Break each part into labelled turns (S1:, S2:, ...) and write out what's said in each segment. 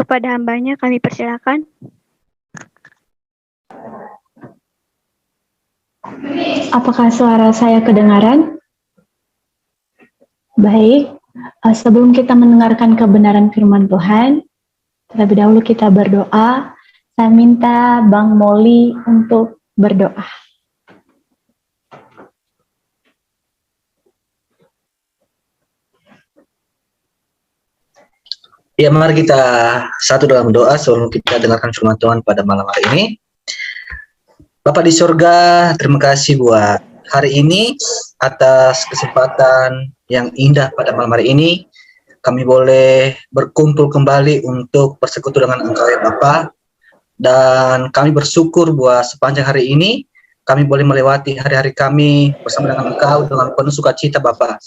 S1: kepada hambanya kami persilakan.
S2: Apakah suara saya kedengaran? Baik, sebelum kita mendengarkan kebenaran firman Tuhan, terlebih dahulu kita berdoa. Saya minta Bang Moli untuk berdoa.
S3: Ya, mari kita satu dalam doa sebelum kita dengarkan firman Tuhan pada malam hari ini. Bapa di surga, terima kasih buat hari ini atas kesempatan yang indah pada malam hari ini. Kami boleh berkumpul kembali untuk bersekutu dengan Engkau ya Bapa. Dan kami bersyukur buat sepanjang hari ini kami boleh melewati hari-hari kami bersama dengan Engkau dengan penuh sukacita Bapa.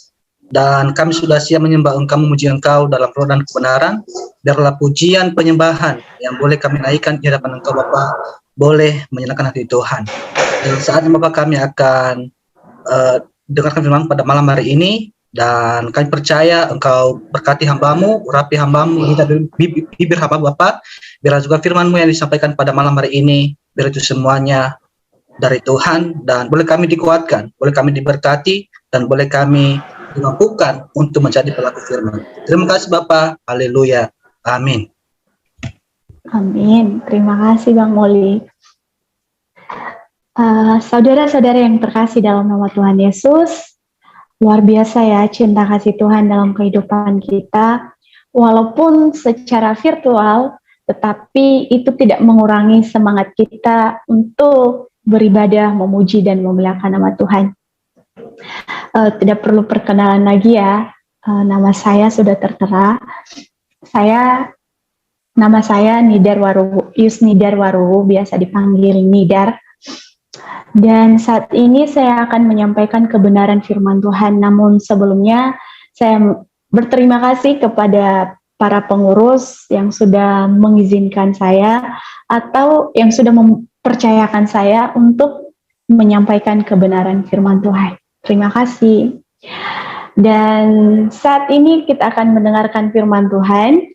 S3: Dan kami sudah siap menyembah Engkau, memuji Engkau dalam roh dan kebenaran. Biarlah pujian penyembahan yang boleh kami naikkan di hadapan Engkau Bapa boleh menyenangkan hati Tuhan. Dan saatnya Bapa kami akan dengarkan firman pada malam hari ini. Dan kami percaya Engkau berkati hamba-Mu, urapi hamba-Mu, bibir hamba Bapa. Biarlah juga firman-Mu yang disampaikan pada malam hari ini, biar itu semuanya dari Tuhan. Dan boleh kami dikuatkan, boleh kami diberkati, dan boleh kami dimampukan untuk menjadi pelaku firman. Terima kasih Bapak. Haleluya. Amin.
S2: Amin. Terima kasih Bang Moli. Saudara-saudara yang terkasih dalam nama Tuhan Yesus, luar biasa ya cinta kasih Tuhan dalam kehidupan kita. Walaupun secara virtual, tetapi itu tidak mengurangi semangat kita untuk beribadah, memuji dan memuliakan nama Tuhan. Tidak perlu perkenalan lagi ya, nama saya sudah tertera. Nama saya Nidar Waruhu, Yusnidar Waruhu, biasa dipanggil Nidar. Dan saat ini saya akan menyampaikan kebenaran firman Tuhan. Namun sebelumnya saya berterima kasih kepada para pengurus yang sudah mengizinkan saya atau yang sudah mempercayakan saya untuk menyampaikan kebenaran firman Tuhan. Terima kasih. Dan saat ini kita akan mendengarkan firman Tuhan.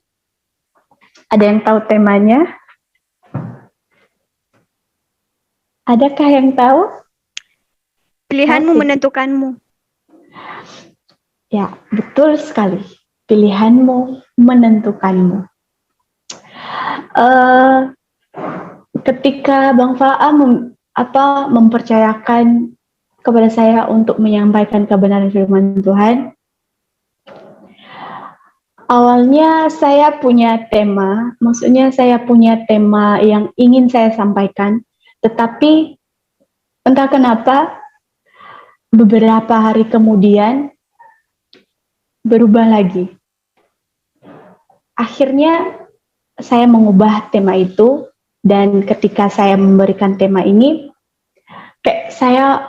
S2: Ada yang tahu temanya? Adakah yang tahu?
S1: Pilihanmu menentukanmu.
S2: Ya, betul sekali. Pilihanmu menentukanmu. Ketika Bang Faa mempercayakan kepada saya untuk menyampaikan kebenaran firman Tuhan, awalnya saya punya tema, maksudnya saya punya tema yang ingin saya sampaikan, tetapi entah kenapa beberapa hari kemudian berubah lagi. Akhirnya saya mengubah tema itu, dan ketika saya memberikan tema ini, saya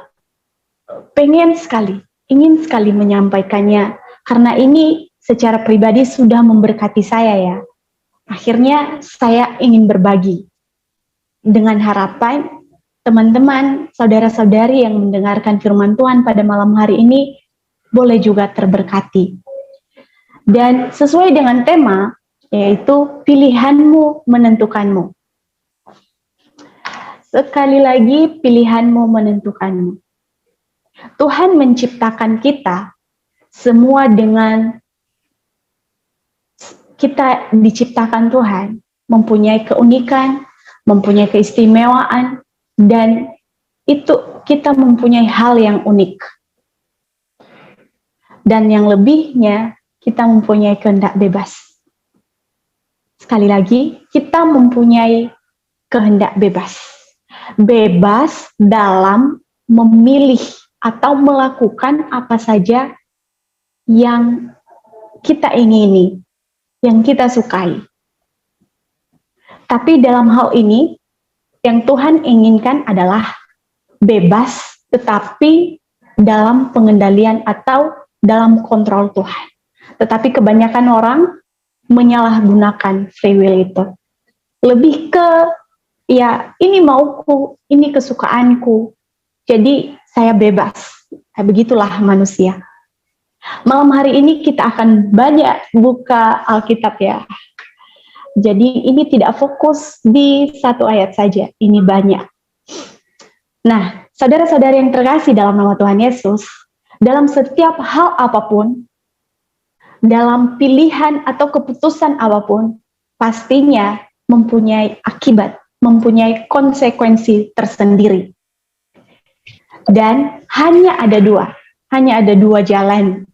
S2: ingin sekali menyampaikannya, karena ini secara pribadi sudah memberkati saya ya. Akhirnya saya ingin berbagi dengan harapan teman-teman, saudara-saudari yang mendengarkan firman Tuhan pada malam hari ini boleh juga terberkati. Dan sesuai dengan tema, yaitu pilihanmu menentukanmu. Sekali lagi, pilihanmu menentukanmu. Tuhan menciptakan kita semua dengan kita diciptakan Tuhan, mempunyai keunikan, mempunyai keistimewaan, dan itu kita mempunyai hal yang unik. Dan yang lebihnya, kita mempunyai kehendak bebas. Sekali lagi, kita mempunyai kehendak bebas. Bebas dalam memilih atau melakukan apa saja yang kita ingini, yang kita sukai. Tapi dalam hal ini, yang Tuhan inginkan adalah bebas, tetapi dalam pengendalian atau dalam kontrol Tuhan. Tetapi kebanyakan orang menyalahgunakan free will itu. Lebih ke, ya ini mauku, ini kesukaanku, jadi saya bebas. Begitulah manusia. Malam hari ini kita akan banyak buka Alkitab ya. Jadi ini tidak fokus di satu ayat saja, ini banyak. Nah, saudara-saudara yang terkasih dalam nama Tuhan Yesus, dalam setiap hal apapun, dalam pilihan atau keputusan apapun, pastinya mempunyai akibat, mempunyai konsekuensi tersendiri. Dan hanya ada dua jalan.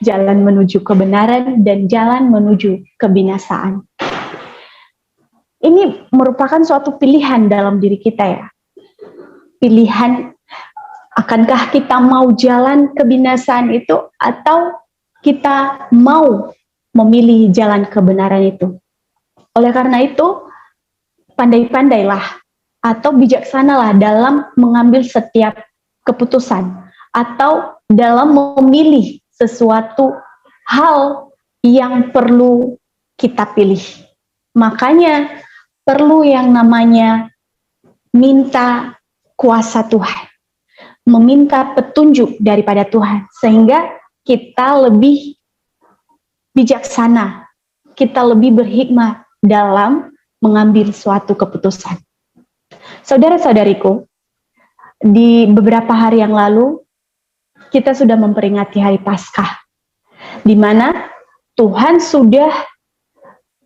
S2: Jalan menuju kebenaran dan jalan menuju kebinasaan. Ini merupakan suatu pilihan dalam diri kita ya. Pilihan, akankah kita mau jalan kebinasaan itu atau kita mau memilih jalan kebenaran itu. Oleh karena itu, pandai-pandailah atau bijaksanalah dalam mengambil setiap keputusan atau dalam memilih sesuatu hal yang perlu kita pilih. Makanya perlu yang namanya minta kuasa Tuhan, meminta petunjuk daripada Tuhan, sehingga kita lebih bijaksana, kita lebih berhikmat dalam mengambil suatu keputusan. Saudara-saudariku, di beberapa hari yang lalu, kita sudah memperingati hari Paskah, di mana Tuhan sudah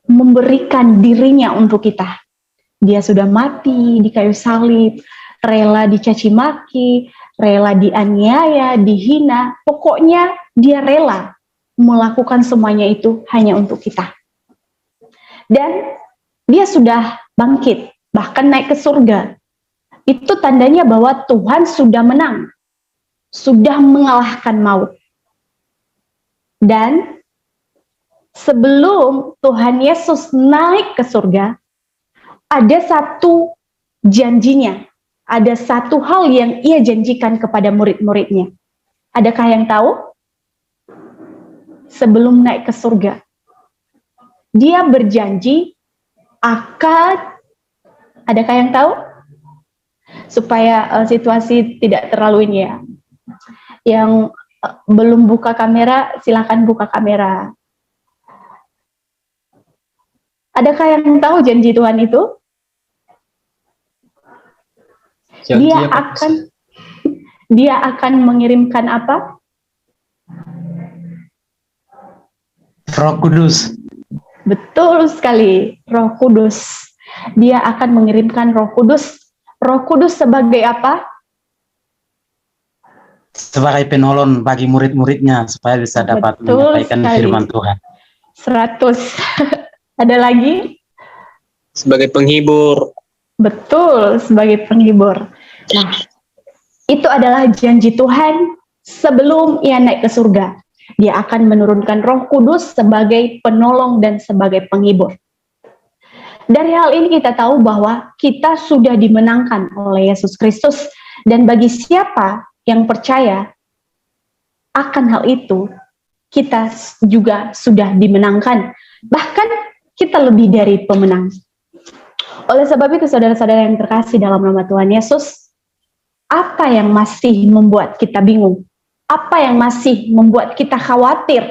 S2: memberikan dirinya untuk kita. Dia sudah mati di kayu salib, rela dicaci maki, rela dianiaya, dihina, pokoknya dia rela melakukan semuanya itu hanya untuk kita. Dan dia sudah bangkit, bahkan naik ke surga. Itu tandanya bahwa Tuhan sudah menang, sudah mengalahkan maut. Dan sebelum Tuhan Yesus naik ke surga, ada satu janjinya, ada satu hal yang ia janjikan kepada murid-muridnya. Adakah yang tahu? Sebelum naik ke surga, dia berjanji akan, adakah yang tahu? Supaya situasi tidak terlalu ini ya. Yang belum buka kamera, silakan buka kamera. Adakah yang tahu janji Tuhan itu? Dia akan mengirimkan apa?
S4: Roh Kudus.
S2: Betul sekali, Roh Kudus. Dia akan mengirimkan Roh Kudus. Roh Kudus sebagai apa?
S4: Sebagai penolong bagi murid-muridnya supaya bisa dapat menyampaikan firman Tuhan.
S2: 100. Ada lagi?
S5: Sebagai penghibur.
S2: Betul, sebagai penghibur. Nah, itu adalah janji Tuhan sebelum ia naik ke surga. Dia akan menurunkan Roh Kudus sebagai penolong dan sebagai penghibur. Dari hal ini kita tahu bahwa kita sudah dimenangkan oleh Yesus Kristus, dan bagi siapa yang percaya akan hal itu, kita juga sudah dimenangkan. Bahkan kita lebih dari pemenang. Oleh sebab itu, saudara-saudara yang terkasih dalam nama Tuhan Yesus, apa yang masih membuat kita bingung? Apa yang masih membuat kita khawatir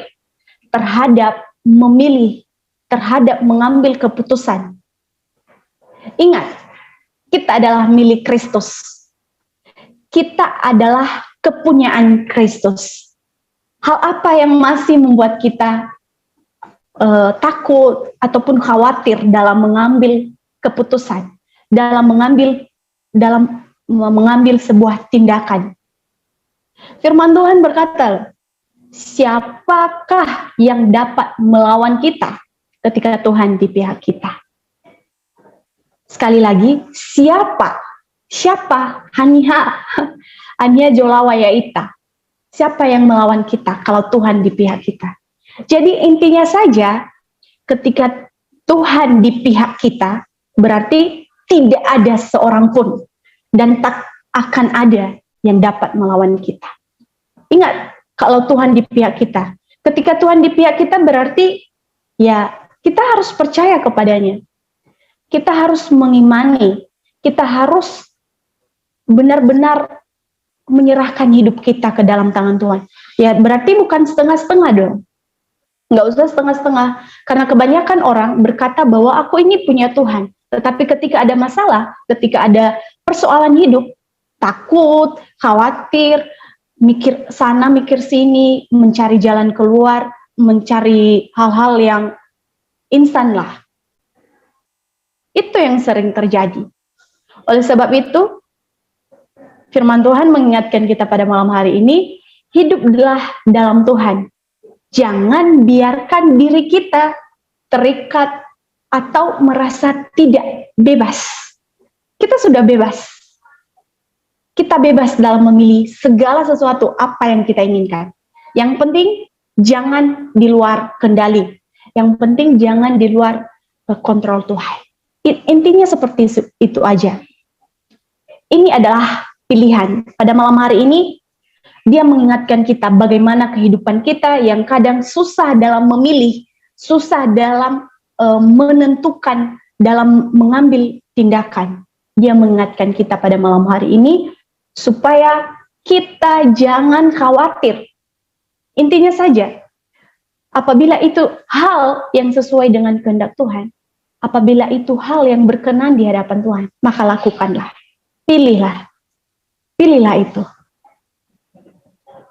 S2: terhadap memilih, terhadap mengambil keputusan? Ingat, kita adalah milik Kristus. Kita adalah kepunyaan Kristus. Hal apa yang masih membuat kita takut ataupun khawatir dalam mengambil keputusan, dalam mengambil sebuah tindakan? Firman Tuhan berkata, siapakah yang dapat melawan kita ketika Tuhan di pihak kita? Sekali lagi, siapa? Hanya jolawaya ita. Siapa yang melawan kita kalau Tuhan di pihak kita? Jadi intinya saja, ketika Tuhan di pihak kita, berarti tidak ada seorang pun dan tak akan ada yang dapat melawan kita. Ingat, kalau Tuhan di pihak kita, ketika Tuhan di pihak kita berarti ya kita harus percaya kepadanya. Kita harus mengimani, kita harus benar-benar menyerahkan hidup kita ke dalam tangan Tuhan. Ya berarti bukan setengah-setengah dong. Nggak usah setengah-setengah. Karena kebanyakan orang berkata bahwa aku ini punya Tuhan. Tetapi ketika ada masalah, ketika ada persoalan hidup, takut, khawatir, mikir sana, mikir sini, mencari jalan keluar, mencari hal-hal yang instan lah. Itu yang sering terjadi. Oleh sebab itu, firman Tuhan mengingatkan kita pada malam hari ini, hiduplah dalam Tuhan. Jangan biarkan diri kita terikat atau merasa tidak bebas. Kita sudah bebas. Kita bebas dalam memilih segala sesuatu apa yang kita inginkan. Yang penting jangan di luar kendali. Yang penting jangan di luar kontrol Tuhan. Intinya seperti itu aja. Ini adalah pilihan. Pada malam hari ini, dia mengingatkan kita bagaimana kehidupan kita yang kadang susah dalam memilih, susah dalam menentukan, dalam mengambil tindakan. Dia mengingatkan kita pada malam hari ini, supaya kita jangan khawatir. Intinya saja, apabila itu hal yang sesuai dengan kehendak Tuhan, apabila itu hal yang berkenan di hadapan Tuhan, maka lakukanlah. Pilihlah. Pilihlah itu.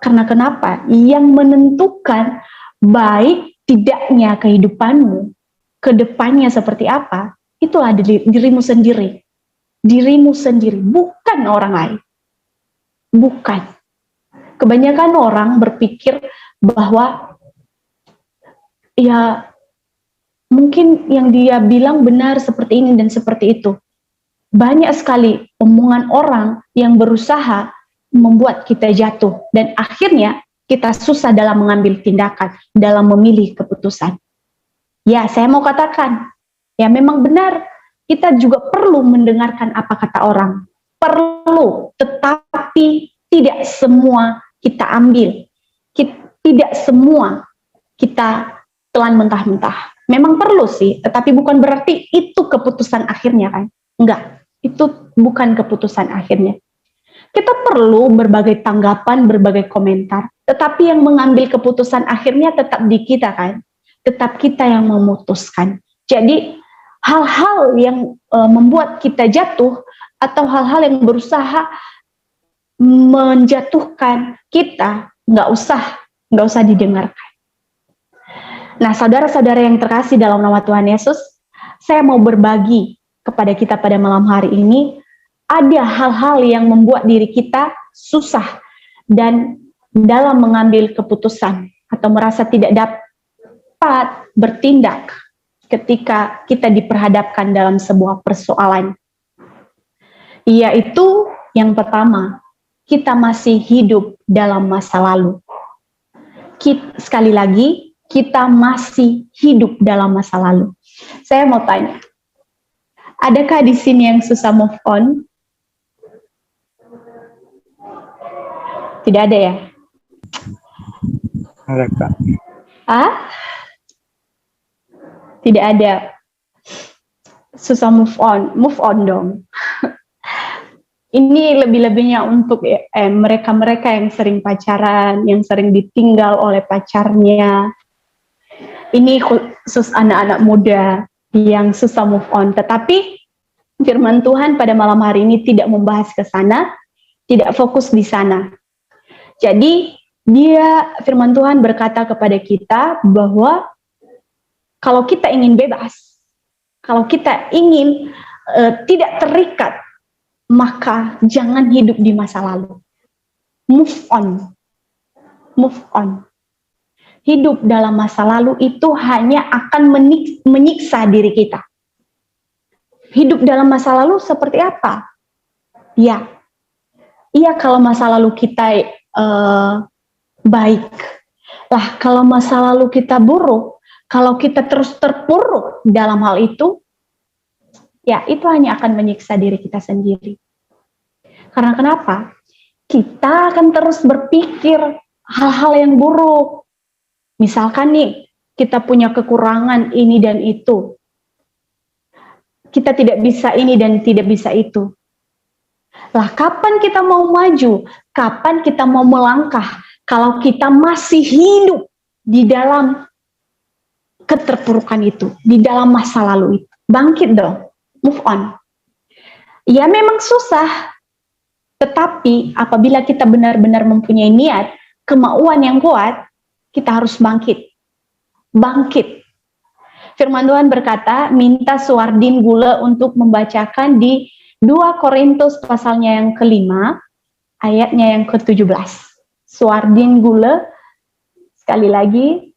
S2: Karena kenapa? Yang menentukan baik tidaknya kehidupanmu, ke depannya seperti apa, itulah dirimu sendiri. Dirimu sendiri, bukan orang lain. Bukan. Kebanyakan orang berpikir bahwa ya mungkin yang dia bilang benar seperti ini dan seperti itu. Banyak sekali omongan orang yang berusaha membuat kita jatuh dan akhirnya kita susah dalam mengambil tindakan, dalam memilih keputusan. Ya, saya mau katakan, ya memang benar, kita juga perlu mendengarkan apa kata orang. Perlu, tetapi tidak semua kita ambil. Tidak semua kita telan mentah-mentah. Memang perlu sih, tetapi bukan berarti itu keputusan akhirnya kan. Enggak, itu bukan keputusan akhirnya. Kita perlu berbagai tanggapan, berbagai komentar, tetapi yang mengambil keputusan akhirnya tetap di kita kan, tetap kita yang memutuskan. Jadi hal-hal yang membuat kita jatuh atau hal-hal yang berusaha menjatuhkan kita, nggak usah didengarkan. Nah, saudara-saudara yang terkasih dalam nama Tuhan Yesus, saya mau berbagi kepada kita pada malam hari ini, ada hal-hal yang membuat diri kita susah dan dalam mengambil keputusan atau merasa tidak dapat bertindak ketika kita diperhadapkan dalam sebuah persoalan. Yaitu yang pertama, kita masih hidup dalam masa lalu. Sekali lagi, kita masih hidup dalam masa lalu. Saya mau tanya, adakah di sini yang susah move on? Tidak ada ya?
S5: Ada, Kak.
S2: Tidak ada. Susah move on dong. Ini lebih-lebihnya untuk mereka-mereka yang sering pacaran, yang sering ditinggal oleh pacarnya. Ini khusus anak-anak muda yang susah move on. Tetapi firman Tuhan pada malam hari ini tidak membahas ke sana, tidak fokus di sana. Jadi firman Tuhan berkata kepada kita bahwa kalau kita ingin bebas, kalau kita ingin tidak terikat, maka jangan hidup di masa lalu. Move on. Hidup dalam masa lalu itu hanya akan menyiksa diri kita. Hidup dalam masa lalu seperti apa? Ya, kalau masa lalu kita baik. Lah, kalau masa lalu kita buruk, kalau kita terus terpuruk dalam hal itu, ya itu hanya akan menyiksa diri kita sendiri. Karena kenapa? Kita akan terus berpikir hal-hal yang buruk. Misalkan nih, kita punya kekurangan ini dan itu. Kita tidak bisa ini dan tidak bisa itu. Lah, kapan kita mau maju? Kapan kita mau melangkah? Kalau kita masih hidup di dalam keterpurukan itu, di dalam masa lalu itu. Bangkit dong, move on. Ya memang susah, tetapi apabila kita benar-benar mempunyai niat, kemauan yang kuat, kita harus bangkit. Bangkit. Firman Tuhan berkata, minta Suardin Gule untuk membacakan di 2 Korintus pasalnya yang ke-5, ayatnya yang ke-17. Suardin Gule, sekali lagi,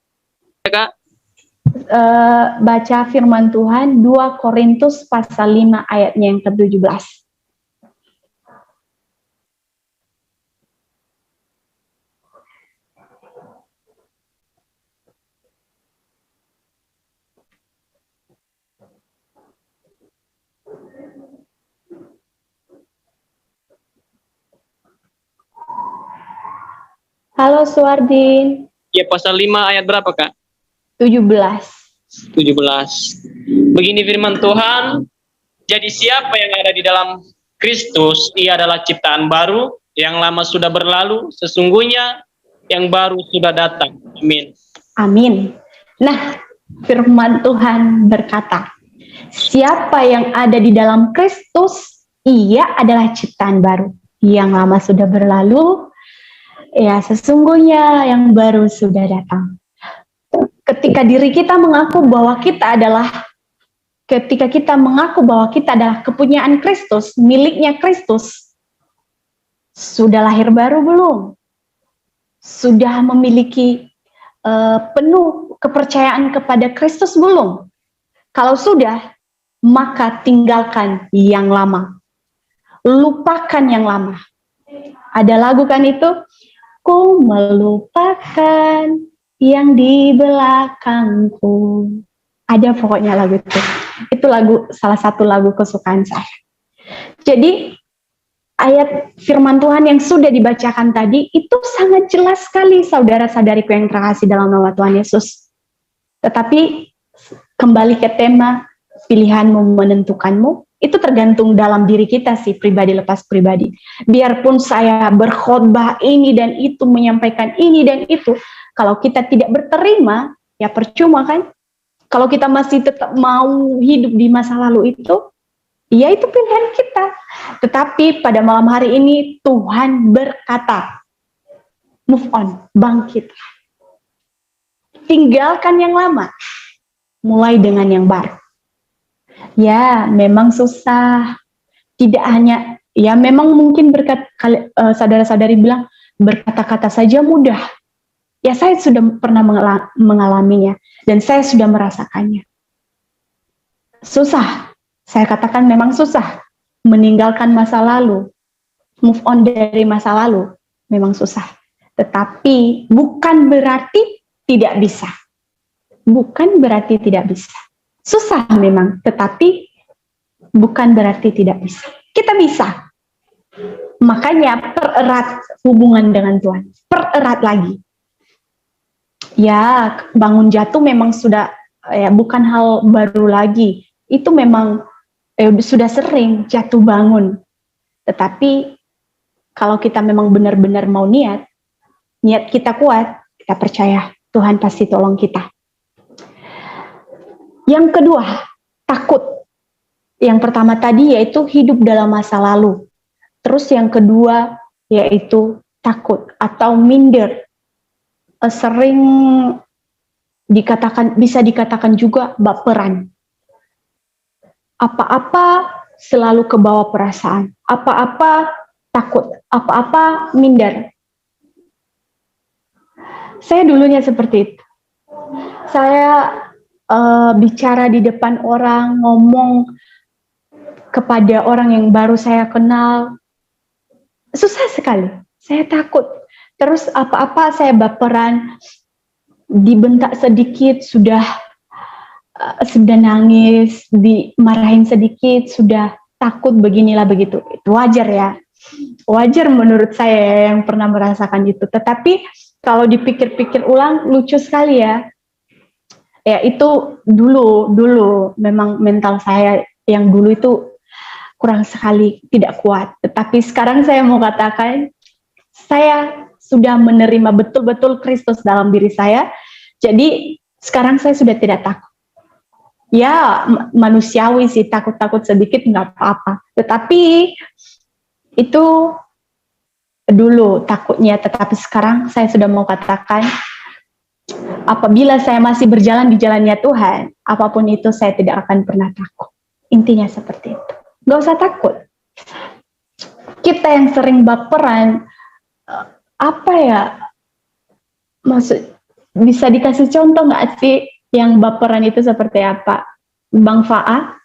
S5: Kak.
S2: Baca firman Tuhan 2 Korintus pasal 5 ayatnya yang ke-17. Halo Suardin.
S5: Ya, pasal 5 ayat berapa, Kak?
S2: 17.
S5: 17. Begini firman Tuhan, jadi siapa yang ada di dalam Kristus, ia adalah ciptaan baru, yang lama sudah berlalu, sesungguhnya yang baru sudah datang. Amin.
S2: Amin. Nah, firman Tuhan berkata, siapa yang ada di dalam Kristus, ia adalah ciptaan baru. Yang lama sudah berlalu, ya sesungguhnya yang baru sudah datang. Ketika diri kita mengaku bahwa kita adalah kepunyaan Kristus, miliknya Kristus, sudah lahir baru belum? Sudah memiliki penuh kepercayaan kepada Kristus belum? Kalau sudah, maka tinggalkan yang lama. Lupakan yang lama. Ada lagu kan itu? Ku melupakan yang di belakangku. Ada pokoknya lagu itu. Itu salah satu lagu kesukaan saya. Jadi ayat firman Tuhan yang sudah dibacakan tadi itu sangat jelas sekali, saudara-saudariku yang terkasih dalam nama Tuhan Yesus. Tetapi kembali ke tema pilihanmu menentukanmu, itu tergantung dalam diri kita sih, pribadi lepas pribadi. Biarpun saya berkhotbah ini dan itu, menyampaikan ini dan itu, kalau kita tidak berterima, ya percuma kan? Kalau kita masih tetap mau hidup di masa lalu itu, ya itu pilihan kita. Tetapi pada malam hari ini Tuhan berkata, move on, bangkit. Tinggalkan yang lama, mulai dengan yang baru. Ya, memang susah. Tidak hanya, ya memang mungkin saudara-saudari bilang, berkata-kata saja mudah. Ya saya sudah pernah mengalaminya, dan saya sudah merasakannya. Susah, saya katakan memang susah. Meninggalkan masa lalu, move on dari masa lalu, memang susah. Tetapi bukan berarti tidak bisa. Bukan berarti tidak bisa. Susah memang, tetapi bukan berarti tidak bisa. Kita bisa. Makanya pererat hubungan dengan Tuhan. Pererat lagi. Ya, bangun jatuh memang sudah bukan hal baru lagi. Itu memang sudah sering jatuh bangun. Tetapi kalau kita memang benar-benar mau niat kita kuat, kita percaya Tuhan pasti tolong kita. Yang kedua, takut. Yang pertama tadi yaitu hidup dalam masa lalu. Terus yang kedua yaitu takut atau minder. Sering bisa dikatakan juga baperan. Apa-apa selalu kebawa perasaan. Apa-apa takut. Apa-apa minder. Saya dulunya seperti itu. Saya bicara di depan orang, ngomong kepada orang yang baru saya kenal, susah sekali. Saya takut. Terus apa-apa saya baperan, dibentak sedikit sudah nangis, dimarahin sedikit sudah takut, beginilah begitu. Itu wajar ya. Wajar menurut saya yang pernah merasakan itu. Tetapi kalau dipikir-pikir ulang, lucu sekali ya. Ya itu dulu memang mental saya yang dulu itu kurang sekali, tidak kuat. Tetapi sekarang saya mau katakan, saya sudah menerima betul-betul Kristus dalam diri saya. Jadi Sekarang saya sudah tidak takut. Ya, manusiawi sih, takut-takut sedikit nggak apa-apa. Tetapi itu dulu takutnya, tetapi sekarang saya sudah mau katakan, apabila saya masih berjalan di jalannya Tuhan, apapun itu saya tidak akan pernah takut. Intinya seperti itu. Nggak usah takut. Kita yang sering baperan, apa ya, maksud, bisa dikasih contoh nggak sih yang baperan itu seperti apa? Bang Faa?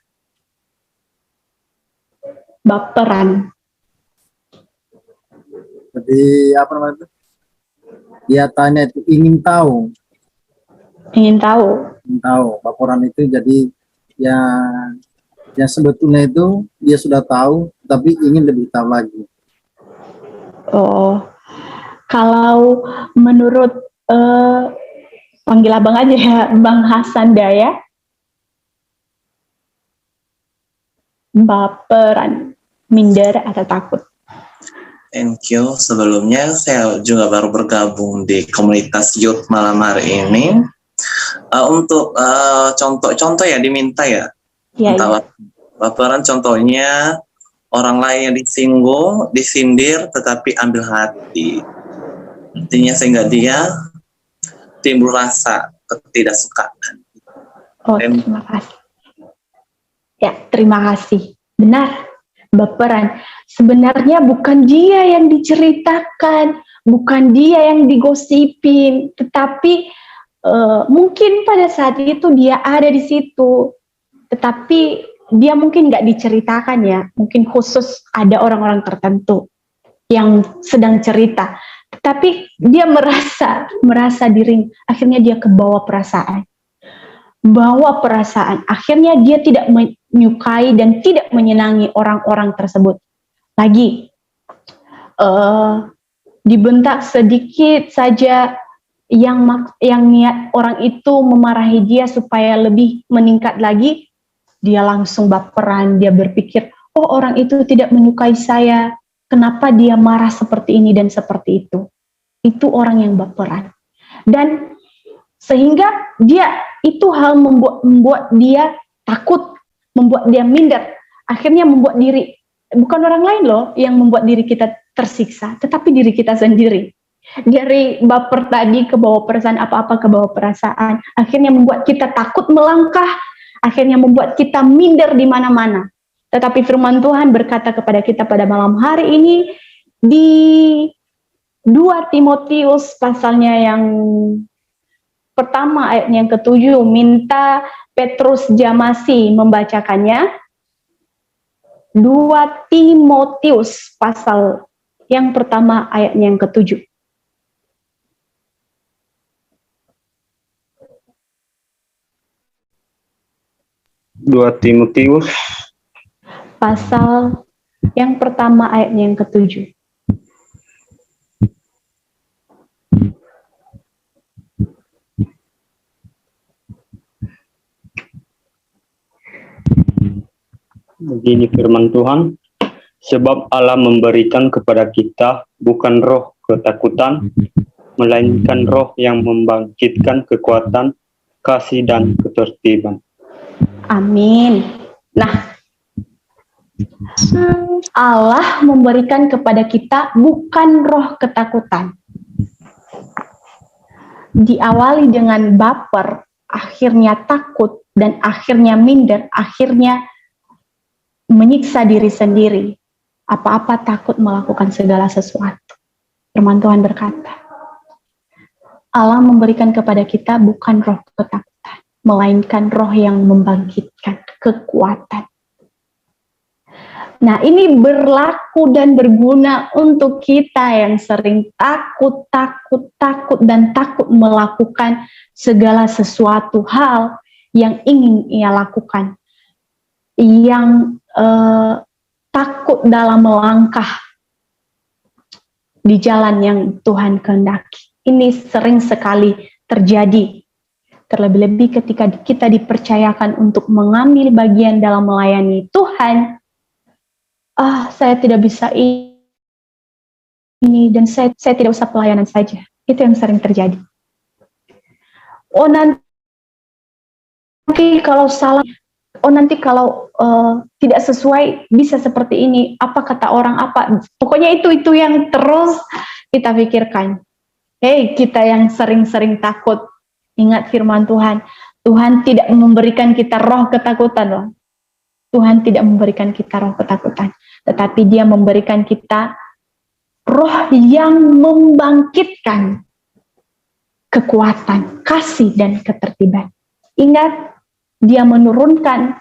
S2: Baperan.
S6: Jadi apa namanya itu? Dia tanya itu ingin tahu.
S2: Ingin tahu.
S6: Ingin tahu. Laporan itu jadi yang sebetulnya itu dia sudah tahu, tapi ingin lebih tahu lagi.
S2: Oh, kalau menurut panggil abang aja ya, Bang Hasan Daya, baperan, minder atau takut?
S7: Thank you. Sebelumnya saya juga baru bergabung di komunitas youth malam hari ini. Untuk contoh-contoh ya diminta ya.
S2: Ya, ya.
S7: Baperan contohnya orang lain yang disinggung, disindir, tetapi ambil hati. Artinya sehingga dia timbul rasa ketidaksukaan.
S2: Oh, terima kasih. Ya, terima kasih. Benar, baperan. Sebenarnya bukan dia yang diceritakan, bukan dia yang digosipin, tetapi mungkin pada saat itu dia ada di situ, tetapi dia mungkin nggak diceritakan ya, mungkin khusus ada orang-orang tertentu yang sedang cerita, tetapi dia merasa diri, akhirnya dia kebawa perasaan, akhirnya dia tidak menyukai dan tidak menyenangi orang-orang tersebut. Lagi dibentak sedikit saja, yang niat orang itu memarahi dia supaya lebih meningkat lagi, dia langsung baperan, dia berpikir, oh orang itu tidak menyukai saya, kenapa dia marah seperti ini dan seperti itu. Itu orang yang baperan. Dan sehingga dia itu hal membuat dia takut, membuat dia minder, akhirnya membuat diri, bukan orang lain loh yang membuat diri kita tersiksa, tetapi diri kita sendiri. Dari baper tadi ke bawah perasaan, apa-apa ke bawah perasaan, akhirnya membuat kita takut melangkah, akhirnya membuat kita minder di mana-mana. Tetapi firman Tuhan berkata kepada kita pada malam hari ini di 2 Timotius pasalnya yang pertama ayatnya yang ke-7, minta Petrus Jamasi membacakannya. 2 Timotius pasal yang pertama ayatnya yang ke-7.
S8: 2 Timotius
S2: pasal yang pertama ayatnya yang ke-7.
S8: Begini firman Tuhan, sebab Allah memberikan kepada kita bukan roh ketakutan, melainkan roh yang membangkitkan kekuatan, kasih dan ketertiban.
S2: Amin. Nah, Allah memberikan kepada kita bukan roh ketakutan. Diawali dengan baper, akhirnya takut, dan akhirnya minder, akhirnya menyiksa diri sendiri. Apa-apa takut melakukan segala sesuatu. Firman Tuhan berkata, Allah memberikan kepada kita bukan roh ketakutan, melainkan roh yang membangkitkan kekuatan. Nah, ini berlaku dan berguna untuk kita yang sering takut dan takut melakukan segala sesuatu hal yang ingin ia lakukan, yang takut dalam melangkah di jalan yang Tuhan kehendaki. Ini sering sekali terjadi. Terlebih-lebih ketika kita dipercayakan untuk mengambil bagian dalam melayani Tuhan, saya tidak bisa ini, dan saya tidak usah pelayanan saja. Itu yang sering terjadi. Oh, nanti kalau salah, oh nanti kalau tidak sesuai bisa seperti ini, apa kata orang apa, pokoknya itu yang terus kita pikirkan. Hei, kita yang sering-sering takut, ingat firman Tuhan. Tuhan tidak memberikan kita roh ketakutan loh. Tuhan tidak memberikan kita roh ketakutan, tetapi Dia memberikan kita roh yang membangkitkan kekuatan, kasih, dan ketertiban. Ingat, Dia menurunkan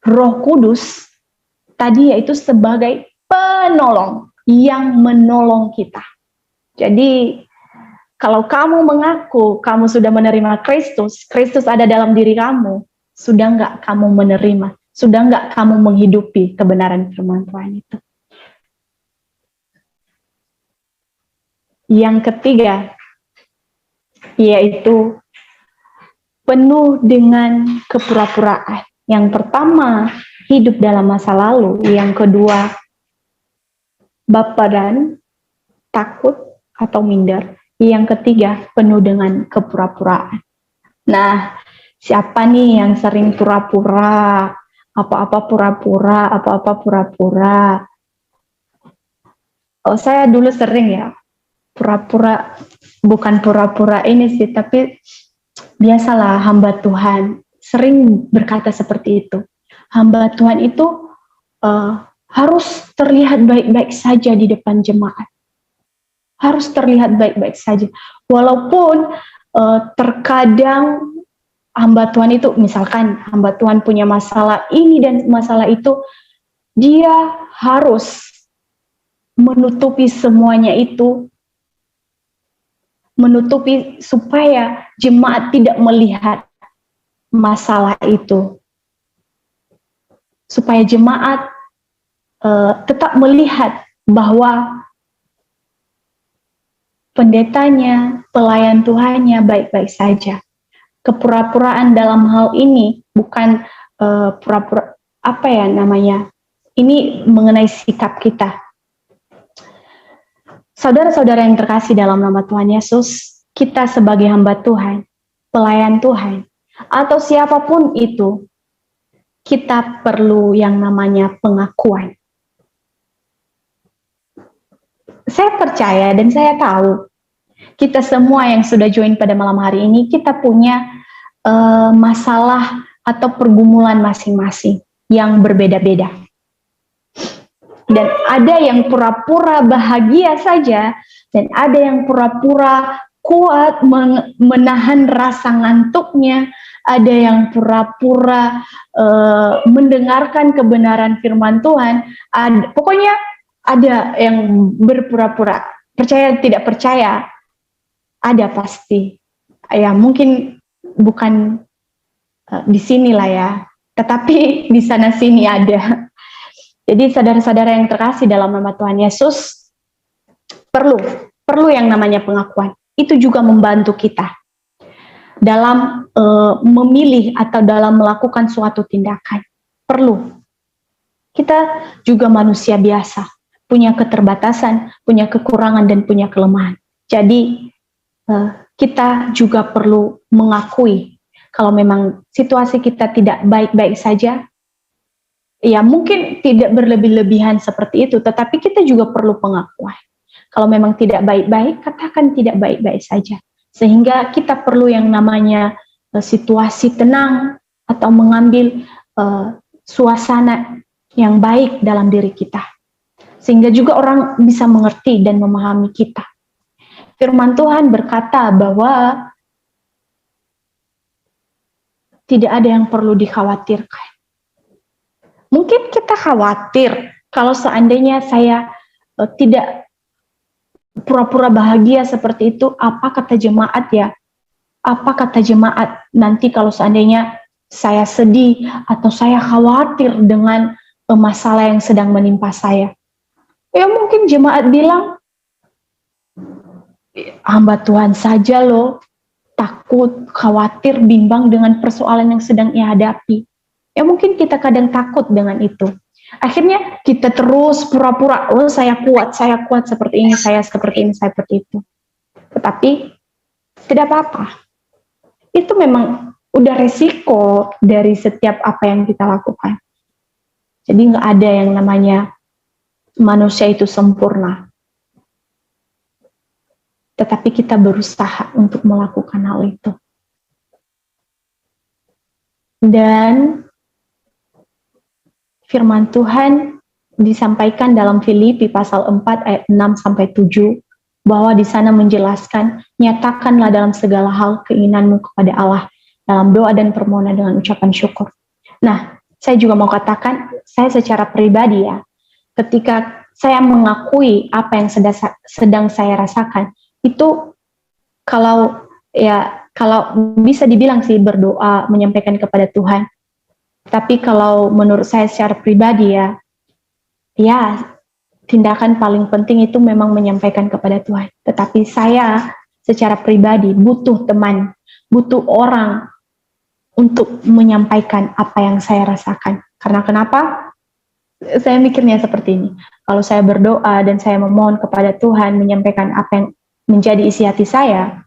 S2: Roh Kudus tadi yaitu sebagai penolong yang menolong kita. Jadi kalau kamu mengaku kamu sudah menerima Kristus, Kristus ada dalam diri kamu, sudah enggak kamu menerima, sudah enggak kamu menghidupi kebenaran firman Tuhan itu. Yang ketiga, yaitu penuh dengan kepura-puraan. Yang pertama, hidup dalam masa lalu. Yang kedua, baperan, takut, atau minder. Yang ketiga, penuh dengan kepura-puraan. Nah, siapa nih yang sering pura-pura? Apa-apa pura-pura, apa-apa pura-pura. Oh, saya dulu sering ya, pura-pura, bukan pura-pura ini sih, tapi biasalah hamba Tuhan sering berkata seperti itu. Hamba Tuhan itu harus terlihat baik-baik saja di depan jemaat. Harus terlihat baik-baik saja. Walaupun terkadang hamba Tuhan itu, misalkan hamba Tuhan punya masalah ini dan masalah itu, dia harus menutupi semuanya itu, menutupi supaya jemaat tidak melihat masalah itu. Supaya jemaat tetap melihat bahwa pendetanya, pelayan Tuhannya baik-baik saja. Kepura-puraan dalam hal ini bukan pura-pura, apa ya namanya, ini mengenai sikap kita. Saudara-saudara yang terkasih dalam nama Tuhan Yesus, kita sebagai hamba Tuhan, pelayan Tuhan, atau siapapun itu, kita perlu yang namanya pengakuan. Saya percaya dan saya tahu, kita semua yang sudah join pada malam hari ini, kita punya masalah atau pergumulan masing-masing yang berbeda-beda. Dan ada yang pura-pura bahagia saja, dan ada yang pura-pura kuat menahan rasa ngantuknya, ada yang pura-pura mendengarkan kebenaran firman Tuhan, pokoknya ada yang berpura-pura, percaya tidak percaya, ada pasti. Ya mungkin bukan di sini lah ya, tetapi di sana sini ada. Jadi saudara-saudara yang terkasih dalam nama Tuhan Yesus, perlu yang namanya pengakuan. Itu juga membantu kita dalam memilih atau dalam melakukan suatu tindakan. Perlu. Kita juga manusia biasa, punya keterbatasan, punya kekurangan, dan punya kelemahan. Jadi kita juga perlu mengakui kalau memang situasi kita tidak baik-baik saja. Ya mungkin tidak berlebih-lebihan seperti itu, tetapi kita juga perlu pengakuan. Kalau memang tidak baik-baik, katakan tidak baik-baik saja. Sehingga kita perlu yang namanya situasi tenang atau mengambil suasana yang baik dalam diri kita. Sehingga juga orang bisa mengerti dan memahami kita. Firman Tuhan berkata bahwa tidak ada yang perlu dikhawatirkan. Mungkin kita khawatir kalau seandainya saya tidak pura-pura bahagia seperti itu, apa kata jemaat ya? Apa kata jemaat nanti kalau seandainya saya sedih atau saya khawatir dengan masalah yang sedang menimpa saya? Ya mungkin jemaat bilang, hamba Tuhan saja loh, takut, khawatir, bimbang dengan persoalan yang sedang ia hadapi. Ya mungkin kita kadang takut dengan itu. Akhirnya kita terus pura-pura, oh saya kuat seperti ini, saya seperti ini, saya seperti itu. Tetapi tidak apa-apa. Itu memang udah resiko dari setiap apa yang kita lakukan. Jadi nggak ada yang namanya manusia itu sempurna. Tetapi kita berusaha untuk melakukan hal itu. Dan firman Tuhan disampaikan dalam Filipi pasal 4 ayat 6 sampai 7 bahwa di sana menjelaskan, nyatakanlah dalam segala hal keinginanmu kepada Allah dalam doa dan permohonan dengan ucapan syukur. Nah, saya juga mau katakan, saya secara pribadi ya, ketika saya mengakui apa yang sedang saya rasakan, itu kalau bisa dibilang sih berdoa, menyampaikan kepada Tuhan. Tapi kalau menurut saya secara pribadi ya tindakan paling penting itu memang menyampaikan kepada Tuhan. Tetapi saya secara pribadi butuh teman, butuh orang untuk menyampaikan apa yang saya rasakan. Karena kenapa? Saya mikirnya seperti ini. Kalau saya berdoa dan saya memohon kepada Tuhan menyampaikan apa yang menjadi isi hati saya,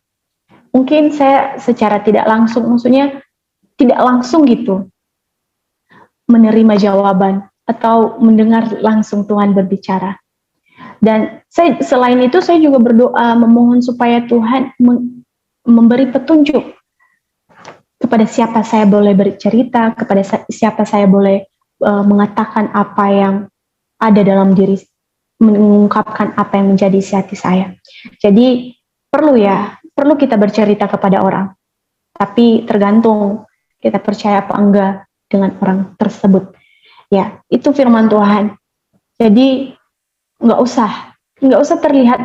S2: mungkin saya secara tidak langsung, maksudnya tidak langsung gitu, menerima jawaban atau mendengar langsung Tuhan berbicara. Dan selain itu saya juga berdoa memohon supaya Tuhan memberi petunjuk kepada siapa saya boleh bercerita, kepada siapa saya boleh mengatakan apa yang ada dalam diri, mengungkapkan apa yang menjadi isi hati saya. Jadi perlu kita bercerita kepada orang, tapi tergantung kita percaya apa enggak dengan orang tersebut. Ya, itu firman Tuhan. Jadi nggak usah terlihat,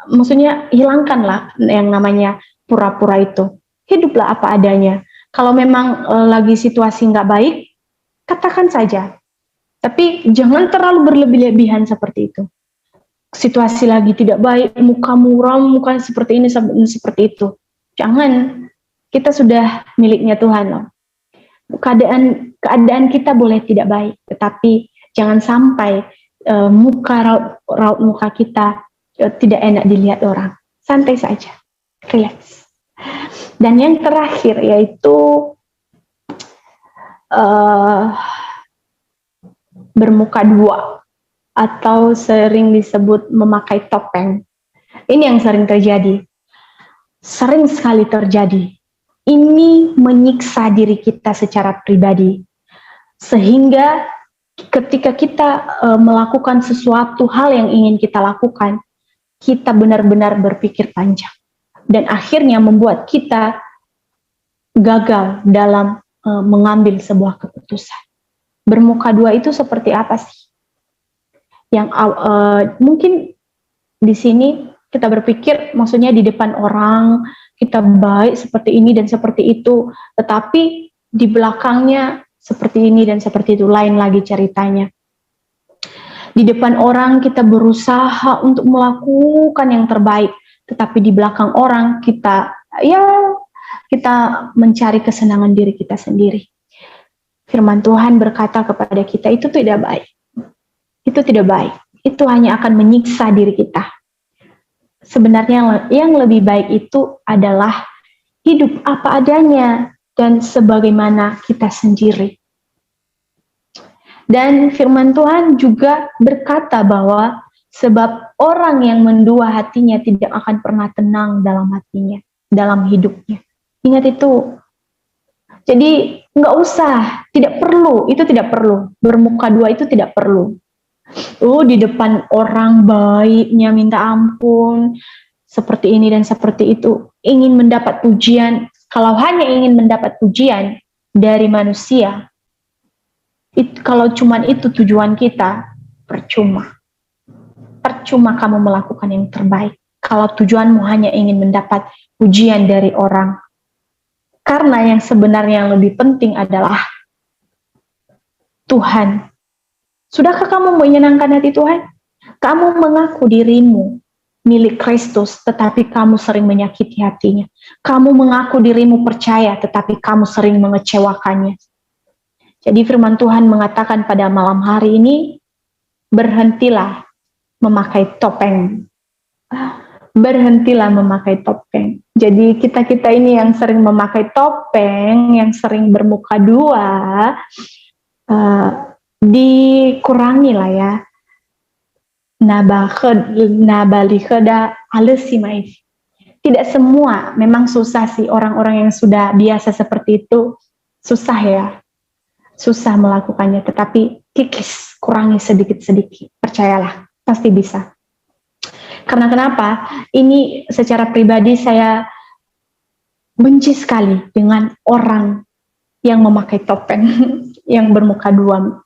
S2: maksudnya hilangkanlah yang namanya pura-pura itu. Hiduplah apa adanya. Kalau memang lagi situasi nggak baik, katakan saja. Tapi jangan terlalu berlebih-lebihan seperti itu. Situasi lagi tidak baik, muka muram, muka seperti ini, seperti itu. Jangan, kita sudah miliknya Tuhan loh. Keadaan kita boleh tidak baik, tetapi jangan sampai raut muka kita tidak enak dilihat orang. Santai saja, relax. Dan yang terakhir yaitu bermuka dua, atau sering disebut memakai topeng. Ini yang sering terjadi. Sering sekali terjadi. Ini menyiksa diri kita secara pribadi. Sehingga ketika kita melakukan sesuatu hal yang ingin kita lakukan, kita benar-benar berpikir panjang. Dan akhirnya membuat kita gagal dalam mengambil sebuah keputusan. Bermuka dua itu seperti apa sih? Yang mungkin di sini kita berpikir, maksudnya di depan orang kita baik seperti ini dan seperti itu, tetapi di belakangnya seperti ini dan seperti itu, lain lagi ceritanya. Di depan orang kita berusaha untuk melakukan yang terbaik, tetapi di belakang orang kita mencari kesenangan diri kita sendiri. Firman Tuhan berkata kepada kita, itu tidak baik. Itu tidak baik. Itu hanya akan menyiksa diri kita. Sebenarnya yang lebih baik itu adalah hidup apa adanya dan sebagaimana kita sendiri. Dan firman Tuhan juga berkata bahwa sebab orang yang mendua hatinya tidak akan pernah tenang dalam hatinya, dalam hidupnya. Ingat itu. Jadi nggak usah, tidak perlu, itu tidak perlu. Bermuka dua itu tidak perlu. Di depan orang baiknya minta ampun, seperti ini dan seperti itu. Ingin mendapat pujian, kalau hanya ingin mendapat pujian dari manusia, kalau cuman itu tujuan kita, percuma. Percuma kamu melakukan yang terbaik. Kalau tujuanmu hanya ingin mendapat pujian dari orang. Karena yang sebenarnya yang lebih penting adalah Tuhan. Sudahkah kamu menyenangkan hati Tuhan? Kamu mengaku dirimu milik Kristus, tetapi kamu sering menyakiti hatinya. Kamu mengaku dirimu percaya, tetapi kamu sering mengecewakannya. Jadi firman Tuhan mengatakan pada malam hari ini, berhentilah memakai topeng. Berhentilah memakai topeng. Jadi kita-kita ini yang sering memakai topeng, yang sering bermuka dua, dikurangi lah ya. Nabalikeda alesimaif. Tidak semua, memang susah sih orang-orang yang sudah biasa seperti itu, susah ya. Susah melakukannya, tetapi kikis, kurangi sedikit-sedikit. Percayalah, pasti bisa. Karena kenapa? Ini secara pribadi saya benci sekali dengan orang yang memakai topeng, yang bermuka dua.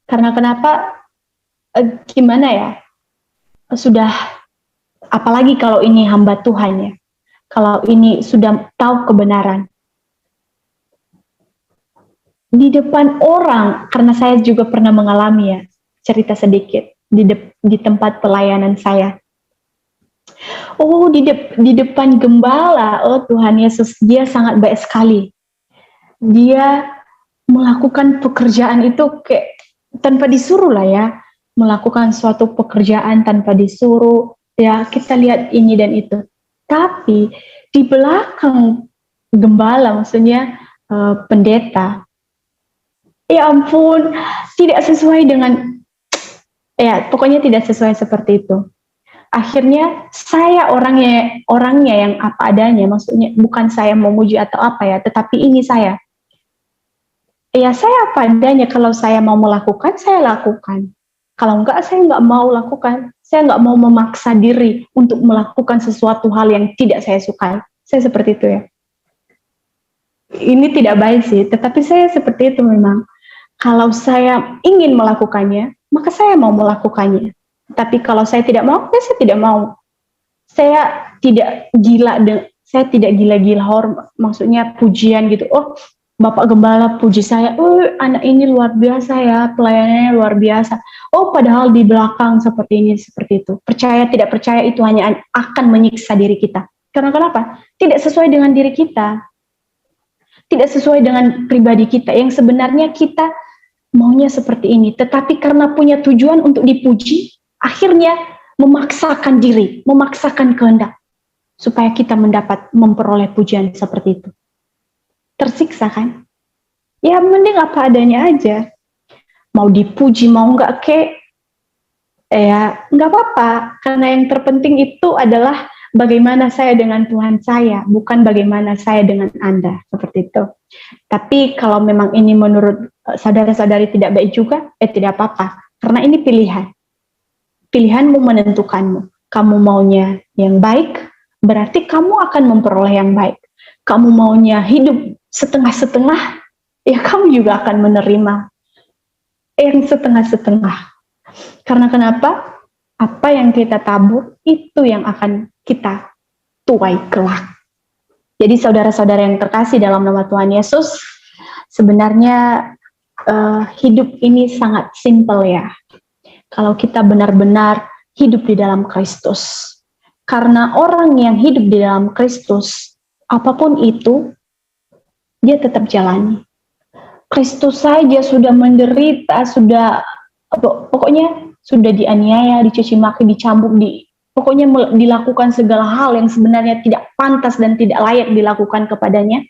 S2: Karena kenapa? Gimana ya? Sudah, apalagi kalau ini hamba Tuhan ya. Kalau ini sudah tahu kebenaran. Di depan orang, karena saya juga pernah mengalami ya, cerita sedikit di tempat pelayanan saya. Oh, di depan gembala, oh Tuhan Yesus, dia sangat baik sekali. Dia melakukan pekerjaan itu kayak tanpa disuruh lah ya, melakukan suatu pekerjaan tanpa disuruh. Ya, kita lihat ini dan itu. Tapi di belakang gembala, maksudnya pendeta, ya ampun, tidak sesuai dengan, ya pokoknya tidak sesuai seperti itu. Akhirnya saya orangnya yang apa adanya, maksudnya bukan saya memuji atau apa ya, tetapi ini saya. Ya saya apa adanya, kalau saya mau melakukan, saya lakukan. Kalau enggak, saya enggak mau lakukan. Saya enggak mau memaksa diri untuk melakukan sesuatu hal yang tidak saya sukai. Saya seperti itu ya. Ini tidak baik sih, tetapi saya seperti itu memang. Kalau saya ingin melakukannya, maka saya mau melakukannya. Tapi kalau saya tidak mau, ya saya tidak mau. Saya tidak gila-gila maksudnya pujian gitu. Oh, Bapak Gembala puji saya, oh anak ini luar biasa ya, pelayanannya luar biasa. Oh, padahal di belakang seperti ini, seperti itu. Percaya tidak percaya itu hanya akan menyiksa diri kita. Karena kenapa? Tidak sesuai dengan diri kita. Tidak sesuai dengan pribadi kita. Yang sebenarnya kita maunya seperti ini. Tetapi karena punya tujuan untuk dipuji, akhirnya memaksakan diri, memaksakan kehendak. Supaya kita memperoleh pujian seperti itu. Tersiksa kan? Ya mending apa adanya aja. Mau dipuji, mau enggak ya enggak apa-apa. Karena yang terpenting itu adalah bagaimana saya dengan Tuhan saya, bukan bagaimana saya dengan Anda, seperti itu. Tapi kalau memang ini menurut saudara-saudari tidak baik juga, tidak apa-apa. Karena ini pilihan. Pilihanmu menentukanmu. Kamu maunya yang baik, berarti kamu akan memperoleh yang baik. Kamu maunya hidup setengah-setengah, ya kamu juga akan menerima yang setengah-setengah. Karena kenapa? Apa yang kita tabur, itu yang akan kita tuai kelak. Jadi saudara-saudara yang terkasih dalam nama Tuhan Yesus, sebenarnya hidup ini sangat simpel ya. Kalau kita benar-benar hidup di dalam Kristus. Karena orang yang hidup di dalam Kristus, apapun itu, dia tetap jalani. Kristus saja sudah menderita, pokoknya sudah dianiaya, dicaci maki, dicambuk, pokoknya dilakukan segala hal yang sebenarnya tidak pantas dan tidak layak dilakukan kepadanya.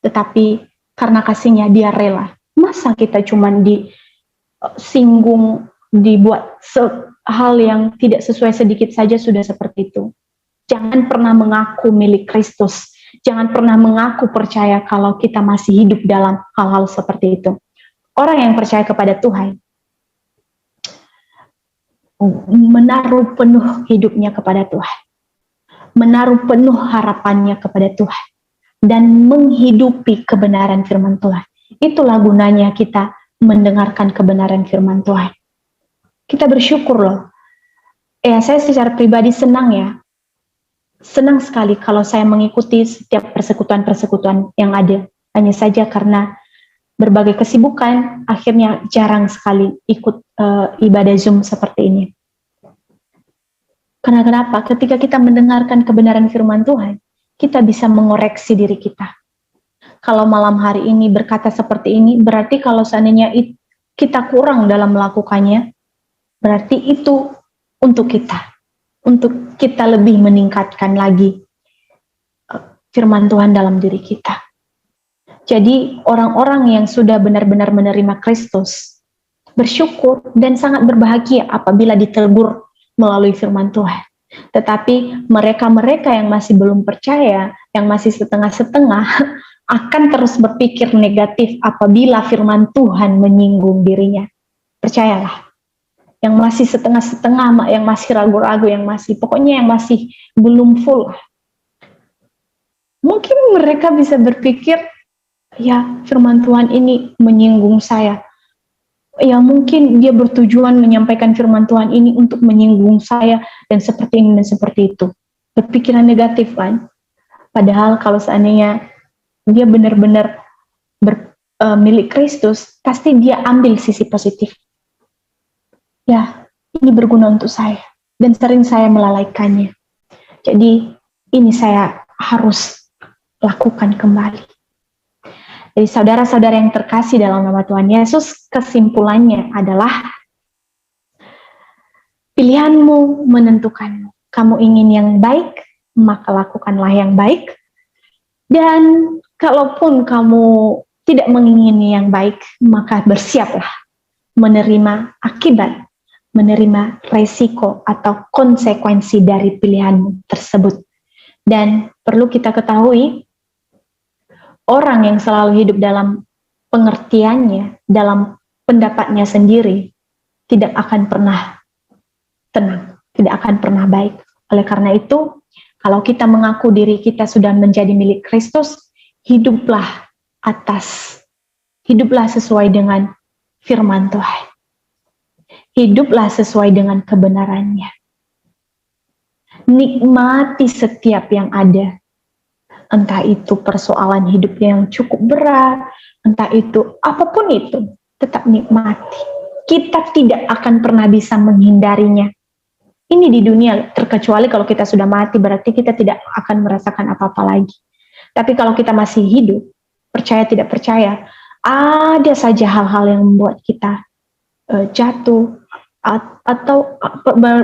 S2: Tetapi karena kasihnya dia rela. Masa kita cuman disinggung, dibuat hal yang tidak sesuai sedikit saja sudah seperti itu. Jangan pernah mengaku milik Kristus. Jangan pernah mengaku percaya kalau kita masih hidup dalam hal-hal seperti itu. Orang yang percaya kepada Tuhan menaruh penuh hidupnya kepada Tuhan, menaruh penuh harapannya kepada Tuhan, dan menghidupi kebenaran firman Tuhan. Itulah gunanya kita mendengarkan kebenaran firman Tuhan. Kita bersyukur loh. Saya secara pribadi senang ya. Senang sekali kalau saya mengikuti setiap persekutuan-persekutuan yang ada. Hanya saja karena berbagai kesibukan, akhirnya jarang sekali ikut ibadah Zoom seperti ini. Karena kenapa? Ketika kita mendengarkan kebenaran firman Tuhan, kita bisa mengoreksi diri kita. Kalau malam hari ini berkata seperti ini, berarti kalau seandainya kita kurang dalam melakukannya, berarti itu untuk kita lebih meningkatkan lagi firman Tuhan dalam diri kita. Jadi orang-orang yang sudah benar-benar menerima Kristus bersyukur dan sangat berbahagia apabila ditegur melalui firman Tuhan. Tetapi mereka-mereka yang masih belum percaya, yang masih setengah-setengah, akan terus berpikir negatif apabila firman Tuhan menyinggung dirinya. Percayalah, yang masih setengah-setengah, yang masih ragu-ragu, yang masih belum full. Mungkin mereka bisa berpikir, ya firman Tuhan ini menyinggung saya. Ya mungkin dia bertujuan menyampaikan firman Tuhan ini untuk menyinggung saya dan seperti ini dan seperti itu. Berpikiran negatif kan. Padahal kalau seandainya dia benar-benar milik Kristus, pasti dia ambil sisi positif. Ya, ini berguna untuk saya dan sering saya melalaikannya. Jadi ini saya harus lakukan kembali. Jadi saudara-saudara yang terkasih dalam nama Tuhan Yesus, kesimpulannya adalah pilihanmu menentukanmu. Kamu ingin yang baik, maka lakukanlah yang baik. Dan kalaupun kamu tidak mengingini yang baik, maka bersiaplah menerima akibat, menerima resiko atau konsekuensi dari pilihanmu tersebut. Dan perlu kita ketahui, orang yang selalu hidup dalam pengertiannya, dalam pendapatnya sendiri, tidak akan pernah tenang, tidak akan pernah baik. Oleh karena itu, kalau kita mengaku diri kita sudah menjadi milik Kristus, hiduplah sesuai dengan firman Tuhan. Hiduplah sesuai dengan kebenarannya. Nikmati setiap yang ada. Entah itu persoalan hidup yang cukup berat, entah itu apapun itu, tetap nikmati. Kita tidak akan pernah bisa menghindarinya. Ini di dunia, terkecuali kalau kita sudah mati, berarti kita tidak akan merasakan apa-apa lagi. Tapi kalau kita masih hidup, percaya tidak percaya, ada saja hal-hal yang membuat kita jatuh, atau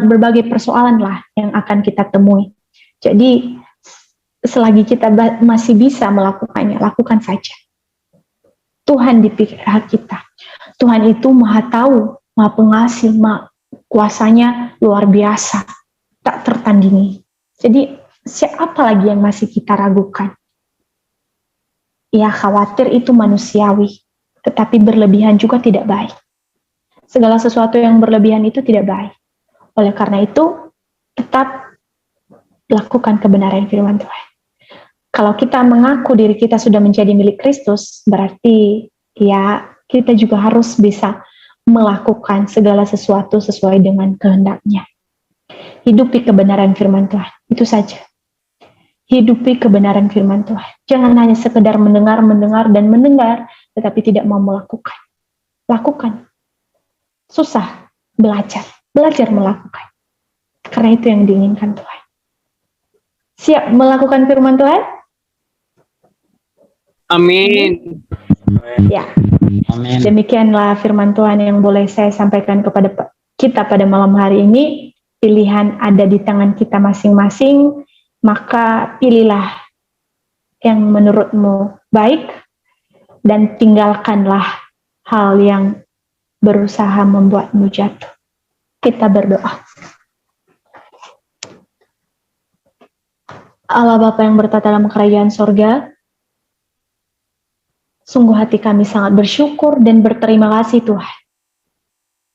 S2: berbagai persoalan lah yang akan kita temui. Jadi, selagi kita masih bisa melakukannya, lakukan saja. Tuhan di pihak kita. Tuhan itu maha tahu, maha pengasih, kuasanya luar biasa, tak tertandingi. Jadi, siapa lagi yang masih kita ragukan? Ya, khawatir itu manusiawi, tetapi berlebihan juga tidak baik. Segala sesuatu yang berlebihan itu tidak baik. Oleh karena itu, tetap lakukan kebenaran firman Tuhan. Kalau kita mengaku diri kita sudah menjadi milik Kristus, berarti ya kita juga harus bisa melakukan segala sesuatu sesuai dengan kehendak-Nya. Hidupi kebenaran firman Tuhan, itu saja. Hidupi kebenaran firman Tuhan. Jangan hanya sekedar mendengar, tetapi tidak mau melakukan. Lakukan. Susah, belajar melakukan. Karena itu yang diinginkan Tuhan. Siap melakukan firman Tuhan?
S5: Amin.
S2: Ya.
S4: Amin.
S2: Demikianlah firman Tuhan yang boleh saya sampaikan kepada kita pada malam hari ini. Pilihan ada di tangan kita masing-masing, maka pilihlah yang menurutmu baik dan tinggalkanlah hal yang berusaha membuatmu jatuh. Kita berdoa. Allah Bapa yang bertata dalam kerajaan sorga, sungguh hati kami sangat bersyukur dan berterima kasih Tuhan.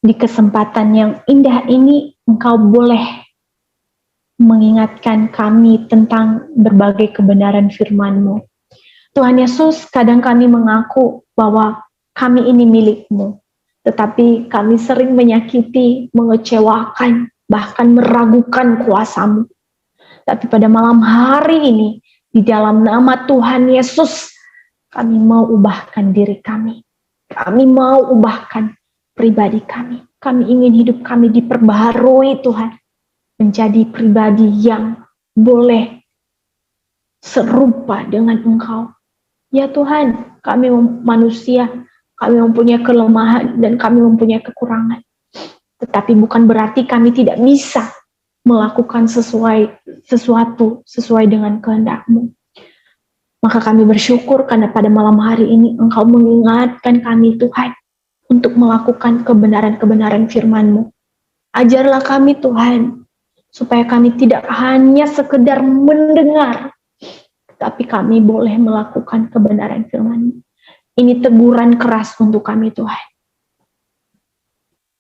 S2: Di kesempatan yang indah ini, Engkau boleh mengingatkan kami tentang berbagai kebenaran firman-Mu. Tuhan Yesus, kadang kami mengaku bahwa kami ini milik-Mu, tetapi kami sering menyakiti, mengecewakan, bahkan meragukan kuasa-Mu. Tapi pada malam hari ini, di dalam nama Tuhan Yesus, kami mau ubahkan diri kami. Kami mau ubahkan pribadi kami. Kami ingin hidup kami diperbaharui Tuhan. Menjadi pribadi yang boleh serupa dengan Engkau. Ya Tuhan, kami manusia, kami mempunyai kelemahan dan kami mempunyai kekurangan. Tetapi bukan berarti kami tidak bisa melakukan sesuatu sesuai dengan kehendak-Mu. Maka kami bersyukur karena pada malam hari ini Engkau mengingatkan kami Tuhan untuk melakukan kebenaran-kebenaran firman-Mu. Ajarlah kami Tuhan, supaya kami tidak hanya sekedar mendengar, tapi kami boleh melakukan kebenaran firman-Mu. Ini teguran keras untuk kami Tuhan.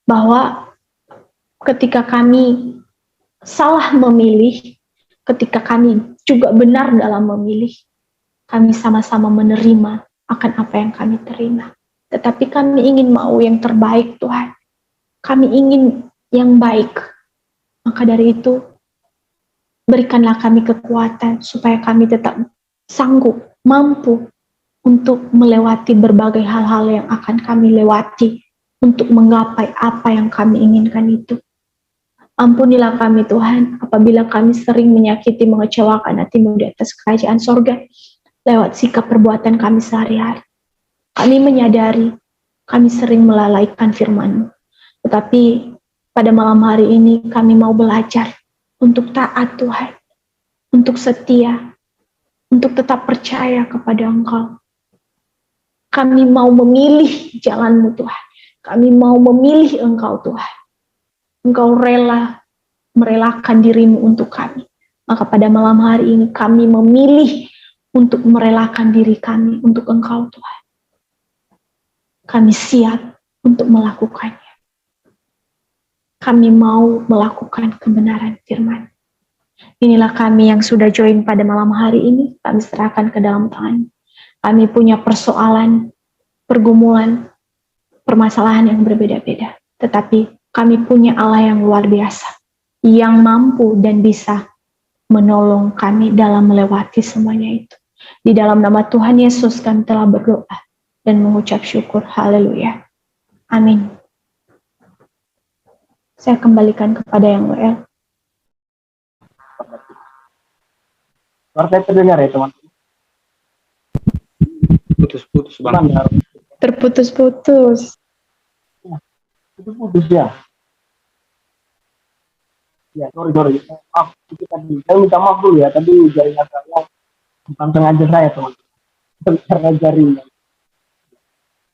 S2: Bahwa ketika kami salah memilih, ketika kami juga benar dalam memilih, kami sama-sama menerima akan apa yang kami terima. Tetapi kami ingin mau yang terbaik Tuhan. Kami ingin yang baik. Maka dari itu, berikanlah kami kekuatan supaya kami tetap sanggup, mampu untuk melewati berbagai hal-hal yang akan kami lewati untuk menggapai apa yang kami inginkan itu. Ampunilah kami Tuhan apabila kami sering menyakiti, mengecewakan hati-Mu di atas kerajaan sorga lewat sikap perbuatan kami sehari-hari. Kami menyadari kami sering melalaikan firman-Mu. Tetapi pada malam hari ini kami mau belajar untuk taat Tuhan, untuk setia, untuk tetap percaya kepada Engkau. Kami mau memilih jalan-Mu Tuhan. Kami mau memilih Engkau Tuhan. Engkau rela merelakan diri-Mu untuk kami. Maka pada malam hari ini kami memilih untuk merelakan diri kami untuk Engkau Tuhan. Kami siap untuk melakukannya. Kami mau melakukan kebenaran firman. Inilah kami yang sudah join pada malam hari ini, kami serahkan ke dalam tangan. Kami punya persoalan, pergumulan, permasalahan yang berbeda-beda. Tetapi kami punya Allah yang luar biasa, yang mampu dan bisa menolong kami dalam melewati semuanya itu. Di dalam nama Tuhan Yesus kami telah berdoa dan mengucap syukur. Haleluya. Amin. Saya kembalikan kepada yang WL.
S8: Suara saya terdengar ya teman-teman?
S4: Putus-putus Bang.
S2: Terputus-putus.
S8: Putus ya. Ya, sorry. Maaf, saya minta maaf dulu ya, tadi jaringan saya bukan sengaja saya teman-teman. Karena jaringan.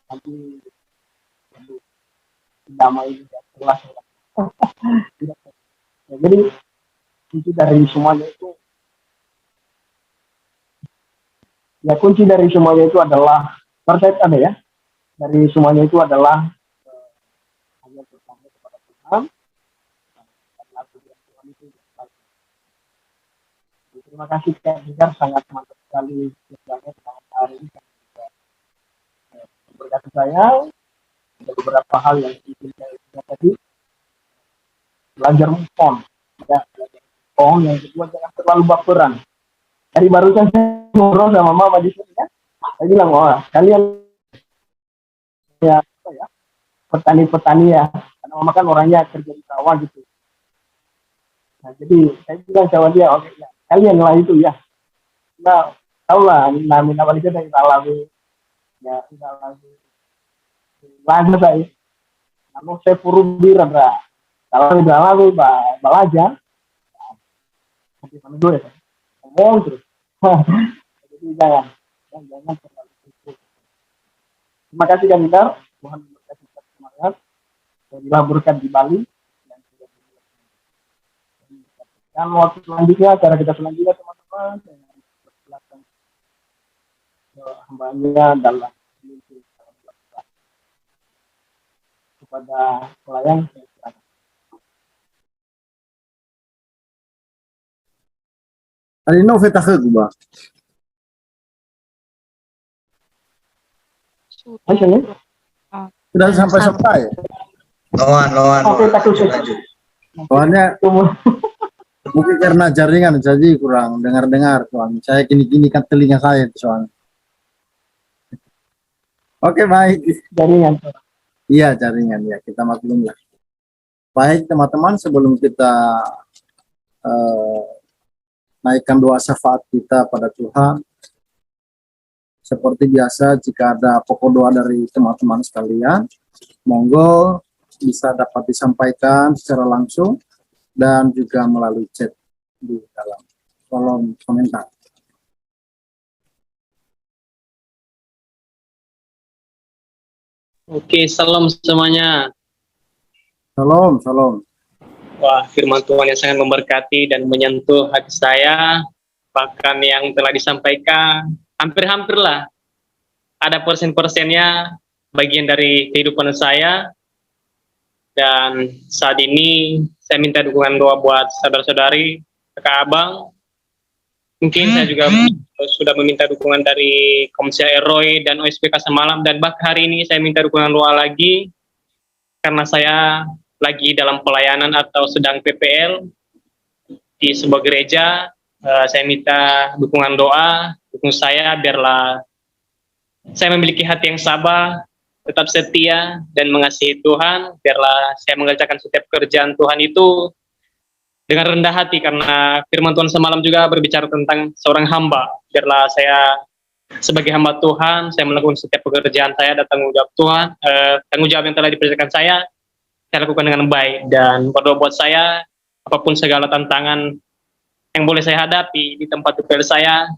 S8: Nanti damai tidak jelas. Ya, jadi kunci dari semuanya itu adalah percaya ada ya. Dari semuanya itu adalah hanya pertama kepada Tuhan. Terima kasih Kak Rizal, sangat mantap sekali kerjanya pada hari ini. Berkati saya ada beberapa hal yang ingin saya tadi belajar move ya, yang kedua jangan terlalu baperan. Dari barusan saya ngobrol sama mama di sini ya, saya bilang kalian ya petani ya, karena mama kan orangnya kerja di sawah gitu. Nah jadi saya bilang sama dia, oke ya, kalian lah itu ya, nah tahu lah namanya apa dari alami ya lagu saya, namun saya puru biran lah. Kalau di dalam belajar, nanti mana gue ngomong terus. Jadi jangan terlalu sibuk. Terima kasih kan Nidar, Tuhan memberkati kita semangat. Jadilah berkat di Bali. Dan waktu selanjutnya, acara kita selanjutnya teman-teman, saya persilakan hambanya dalam kepada pelayan.
S6: Hari ini kita ke Guba. Sudah sampai.
S3: Lawan.
S2: Oke, tak khusus.
S6: Soalnya mungkin karena jaringan jadi kurang dengar soalnya. Saya gini kan telinga saya soalnya. Oke, baik.
S8: Jaringan.
S6: Iya, jaringan ya. Kita maklum lah. Baik teman-teman, sebelum kita naikkan doa syafaat kita pada Tuhan. Seperti biasa, jika ada pokok doa dari teman-teman sekalian, monggo bisa dapat disampaikan secara langsung dan juga melalui chat di dalam kolom komentar.
S5: Oke, salam semuanya.
S6: Salam, salam.
S5: Wah, firman Tuhan yang sangat memberkati dan menyentuh hati saya. Bahkan yang telah disampaikan, hampir-hampir lah. Ada persen-persennya bagian dari kehidupan saya. Dan saat ini saya minta dukungan doa buat saudara-saudari, kakak abang. Mungkin saya juga sudah meminta dukungan dari Komsel Roy dan OSPK semalam. Dan bahkan hari ini saya minta dukungan doa lagi. Karena saya lagi dalam pelayanan atau sedang PPL di sebuah gereja. Saya minta dukungan doa, dukung saya biarlah saya memiliki hati yang sabar, tetap setia dan mengasihi Tuhan, biarlah saya mengerjakan setiap pekerjaan Tuhan itu dengan rendah hati, karena firman Tuhan semalam juga berbicara tentang seorang hamba. Biarlah saya sebagai hamba Tuhan, saya melakukan setiap pekerjaan saya dan tanggung jawab Tuhan, tanggung jawab yang telah dipercayakan saya lakukan dengan baik. Dan berdoa buat saya, apapun segala tantangan yang boleh saya hadapi di tempat PPL saya,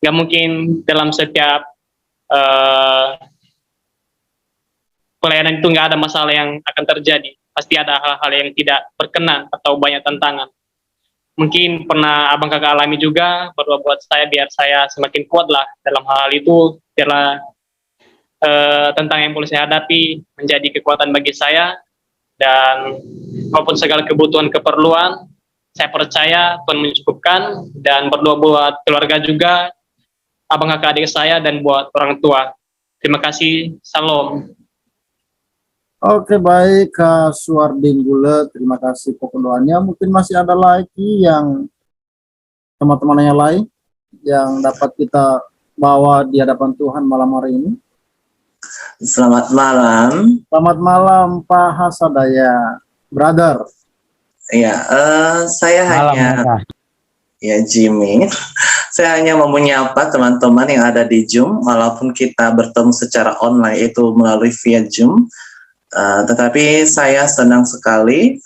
S5: nggak mungkin dalam setiap pelayanan itu nggak ada masalah yang akan terjadi. Pasti ada hal-hal yang tidak berkenan atau banyak tantangan. Mungkin pernah abang kakak alami juga, berdoa buat saya biar saya semakin kuat lah dalam hal itu, biarlah tentang yang boleh saya hadapi menjadi kekuatan bagi saya. Dan maupun segala kebutuhan keperluan, saya percaya Tuhan mencukupkan. Dan berdoa buat keluarga juga, abang kakak adik saya, dan buat orang tua. Terima kasih, salam.
S6: Oke, baik Kak Suardin Gule, terima kasih pokok doanya. Mungkin masih ada lagi yang teman-teman yang lain yang dapat kita bawa di hadapan Tuhan malam hari ini.
S7: Selamat malam.
S6: Selamat malam Pak Hasadaya, brother.
S7: Ya, saya hanya, ya Jimmy, saya hanya mau menyapa teman-teman yang ada di Zoom, walaupun kita bertemu secara online itu melalui via Zoom, tetapi saya senang sekali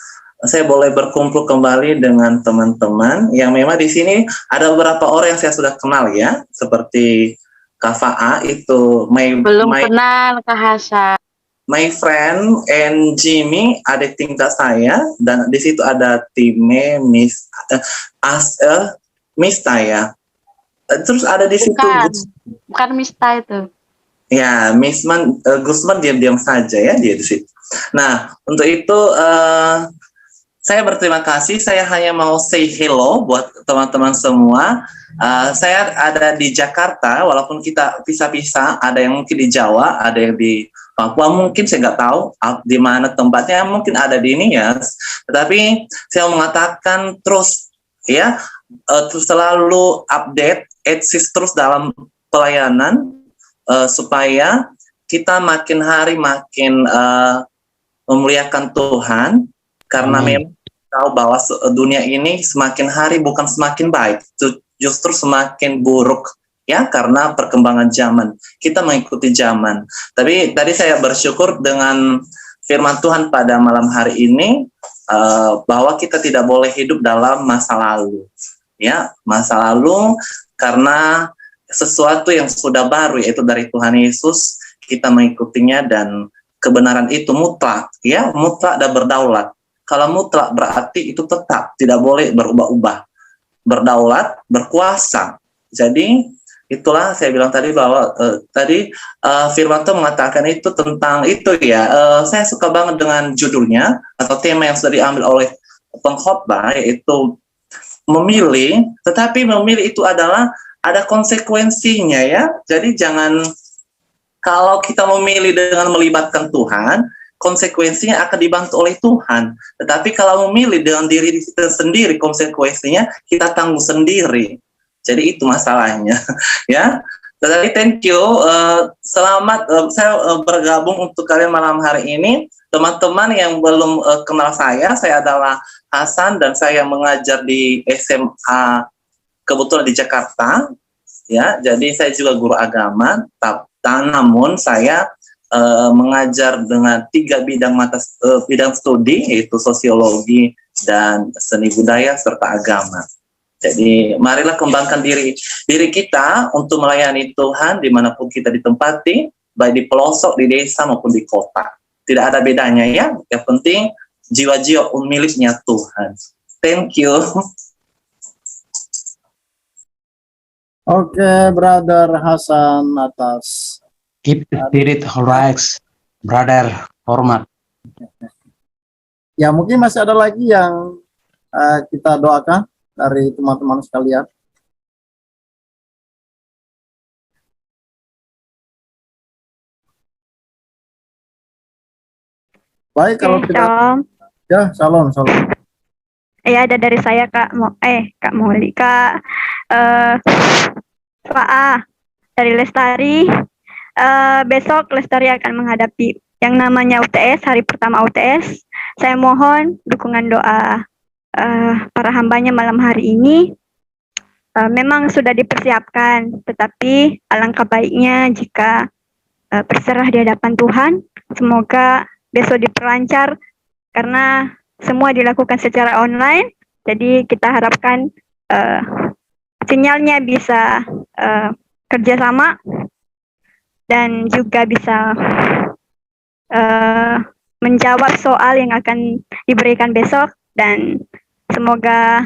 S7: saya boleh berkumpul kembali dengan teman-teman yang memang di sini ada beberapa orang yang saya sudah kenal ya, seperti Kak Faa itu
S9: belum kenal Kak Hasan.
S7: My friend and Jimmy, adik tingkat saya, dan di situ ada timnya Miss Taya. Terus ada di situ
S9: bukan Mista itu.
S7: Ya, Gusman diam-diam saja ya dia di situ. Nah, untuk itu saya berterima kasih. Saya hanya mau say hello buat teman-teman semua. Saya ada di Jakarta, walaupun kita pisah-pisah. Ada yang mungkin di Jawa, ada yang di Papua, mungkin saya nggak tahu di mana tempatnya. Mungkin ada di Nias. Tetapi saya mengatakan terus, ya, terus selalu update, eksis terus dalam pelayanan supaya kita makin hari makin memuliakan Tuhan, karena memang tahu bahwa dunia ini semakin hari bukan semakin baik, justru semakin buruk ya, karena perkembangan zaman. Kita mengikuti zaman. Tapi tadi saya bersyukur dengan firman Tuhan pada malam hari ini bahwa kita tidak boleh hidup dalam masa lalu. Ya, masa lalu, karena sesuatu yang sudah baru yaitu dari Tuhan Yesus, kita mengikutinya, dan kebenaran itu mutlak, ya, mutlak dan berdaulat. Kalau mutlak berarti itu tetap, tidak boleh berubah-ubah. Berdaulat, berkuasa. Jadi itulah saya bilang tadi bahwa tadi firman Tuhan mengatakan itu tentang itu ya. Saya suka banget dengan judulnya atau tema yang sudah diambil oleh pengkhotbah, yaitu memilih. Tetapi memilih itu adalah ada konsekuensinya ya. Jadi jangan, kalau kita memilih dengan melibatkan Tuhan, konsekuensinya akan dibantu oleh Tuhan. Tetapi kalau memilih dengan diri kita sendiri, konsekuensinya kita tanggung sendiri. Jadi itu masalahnya, ya. Tetapi thank you, selamat saya bergabung untuk kalian malam hari ini. Teman-teman yang belum kenal saya adalah Hasan dan saya mengajar di SMA kebetulan di Jakarta, ya. Jadi saya juga guru agama, namun saya mengajar dengan 3 bidang studi, yaitu sosiologi dan seni budaya serta agama. Jadi marilah kembangkan diri kita untuk melayani Tuhan dimanapun kita ditempati, baik di pelosok, di desa maupun di kota. Tidak ada bedanya ya. Yang penting jiwa-jiwa miliknya Tuhan. Thank you.
S6: Oke, Brother Hasan atas.
S4: Keep the spirit right, brother. Hormat.
S6: Ya, mungkin masih ada lagi yang kita doakan dari teman-teman sekalian. Baik, kalau tidak,
S1: Shalom.
S6: ya, salam.
S1: Ya, ada dari saya Kak Kak Moli, Kak Faa dari Lestari. Besok Lestari akan menghadapi yang namanya UTS, hari pertama UTS. Saya mohon dukungan doa para hambanya malam hari ini. Memang sudah dipersiapkan, tetapi alangkah baiknya jika berserah di hadapan Tuhan. Semoga besok diperlancar karena semua dilakukan secara online. Jadi kita harapkan sinyalnya bisa kerjasama dan juga bisa menjawab soal yang akan diberikan besok, dan semoga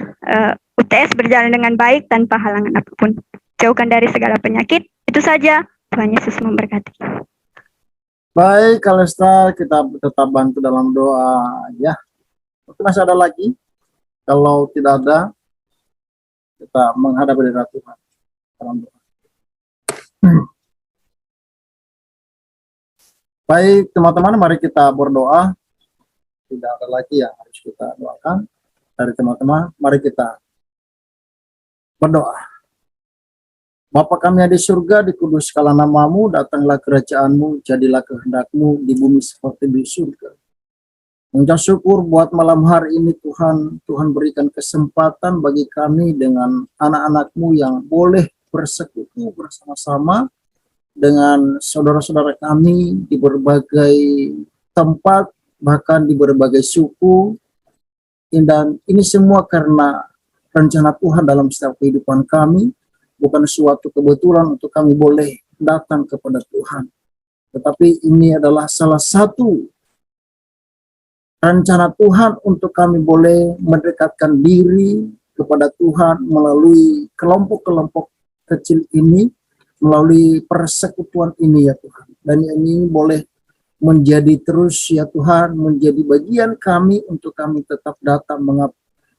S1: UTS berjalan dengan baik tanpa halangan apapun. Jauhkan dari segala penyakit. Itu saja. Tuhan Yesus memberkati.
S6: Baik, Kalesta, kita tetap bantu dalam doa ya. Mungkin masih ada lagi. Kalau tidak ada, kita menghadap hadirat Tuhan dalam doa. Baik, teman-teman, mari kita berdoa. Tidak ada lagi yang harus kita doakan. Dari teman-teman, mari kita berdoa. Bapa kami yang di surga, dikuduskanlah namamu, datanglah kerajaanmu, jadilah kehendakmu di bumi seperti di surga. Mengucap syukur buat malam hari ini Tuhan, Tuhan berikan kesempatan bagi kami dengan anak-anakmu yang boleh bersekutu bersama-sama dengan saudara-saudara kami di berbagai tempat, bahkan di berbagai suku. Dan ini semua karena rencana Tuhan dalam setiap kehidupan kami. Bukan suatu kebetulan untuk kami boleh datang kepada Tuhan. Tetapi ini adalah salah satu rencana Tuhan untuk kami boleh mendekatkan diri kepada Tuhan melalui kelompok-kelompok kecil ini, melalui persekutuan ini ya Tuhan. Dan ini boleh menjadi terus ya Tuhan, menjadi bagian kami untuk kami tetap datang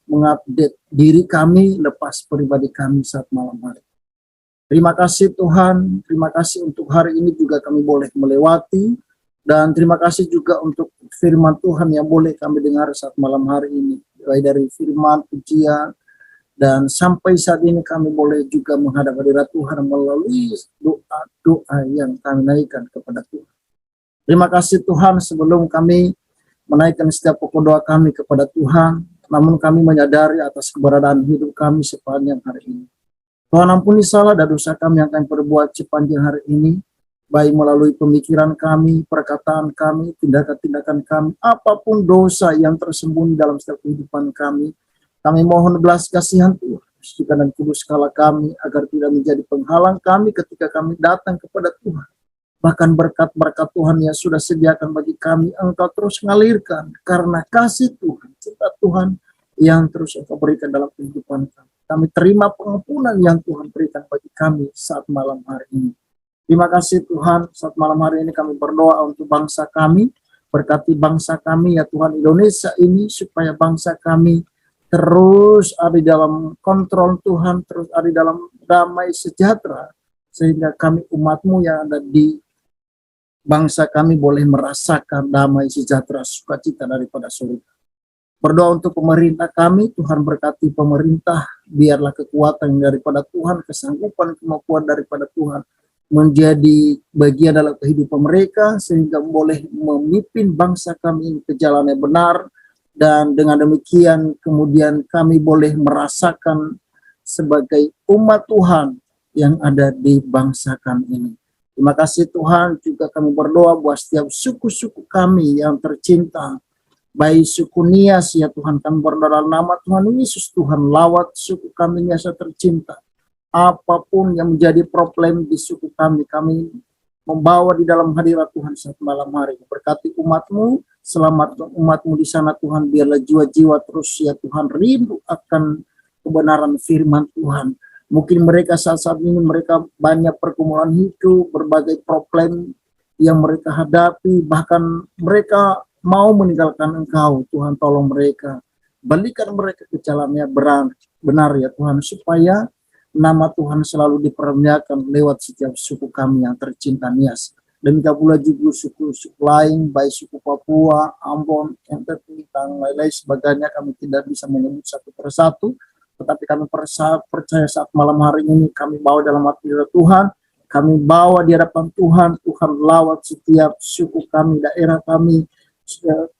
S6: mengupdate diri kami lepas pribadi kami saat malam hari. Terima kasih Tuhan, terima kasih untuk hari ini juga kami boleh melewati, dan terima kasih juga untuk firman Tuhan yang boleh kami dengar saat malam hari ini, baik dari firman, pujian, dan sampai saat ini kami boleh juga menghadap hadirat Tuhan melalui doa-doa yang kami naikkan kepada Tuhan. Terima kasih Tuhan, sebelum kami menaikkan setiap pokok doa kami kepada Tuhan, namun kami menyadari atas keberadaan hidup kami sepanjang hari ini. Tuhan ampuni salah dan dosa kami yang kami perbuat sepanjang hari ini, baik melalui pemikiran kami, perkataan kami, tindakan-tindakan kami, apapun dosa yang tersembunyi dalam setiap kehidupan kami. Kami mohon belas kasihan Tuhan, sucikan dan kuduskanlah kami, agar tidak menjadi penghalang kami ketika kami datang kepada Tuhan. Bahkan berkat-berkat Tuhan yang sudah sediakan bagi kami, Engkau terus mengalirkan, karena kasih Tuhan, cinta Tuhan yang terus Engkau berikan dalam kehidupan kami. Kami terima pengampunan yang Tuhan berikan bagi kami saat malam hari ini. Terima kasih Tuhan, saat malam hari ini kami berdoa untuk bangsa kami. Berkati bangsa kami ya Tuhan Indonesia ini, supaya bangsa kami terus ada di dalam kontrol Tuhan, terus ada di dalam damai sejahtera. Sehingga kami umat-Mu yang ada di bangsa kami boleh merasakan damai sejahtera, sukacita daripada surga. Berdoa untuk pemerintah kami, Tuhan berkati pemerintah, biarlah kekuatan daripada Tuhan, kesanggupan, kemampuan daripada Tuhan menjadi bagian dalam kehidupan mereka, sehingga boleh memimpin bangsa kami ke jalan yang benar, dan dengan demikian kemudian kami boleh merasakan sebagai umat Tuhan yang ada di bangsa kami ini. Terima kasih Tuhan, juga kami berdoa buat setiap suku-suku kami yang tercinta, baik suku Nias ya Tuhan, kami berdoa dalam nama Tuhan Yesus, Tuhan lawat suku kami Nias tercinta. Apapun yang menjadi problem di suku kami, kami membawa di dalam hadirat Tuhan saat malam hari. Berkati umat-Mu, selamatkan umat-Mu di sana Tuhan, biarlah jiwa-jiwa terus ya Tuhan rindu akan kebenaran firman Tuhan. Mungkin mereka saat ini mereka banyak pergumulan hidup, berbagai problem yang mereka hadapi, bahkan mereka mau meninggalkan Engkau. Tuhan tolong mereka, balikan mereka ke jalannya benar ya Tuhan, supaya nama Tuhan selalu dipermuliakan lewat setiap suku kami yang tercinta Nias. Demikian pula juga suku-suku lain, baik suku Papua, Ambon, NTT, dan lain-lain sebagainya, kami tidak bisa menyebut satu persatu, tetapi kami percaya saat malam hari ini kami bawa dalam hati Tuhan, kami bawa di hadapan Tuhan, Tuhan lawat setiap suku kami, daerah kami,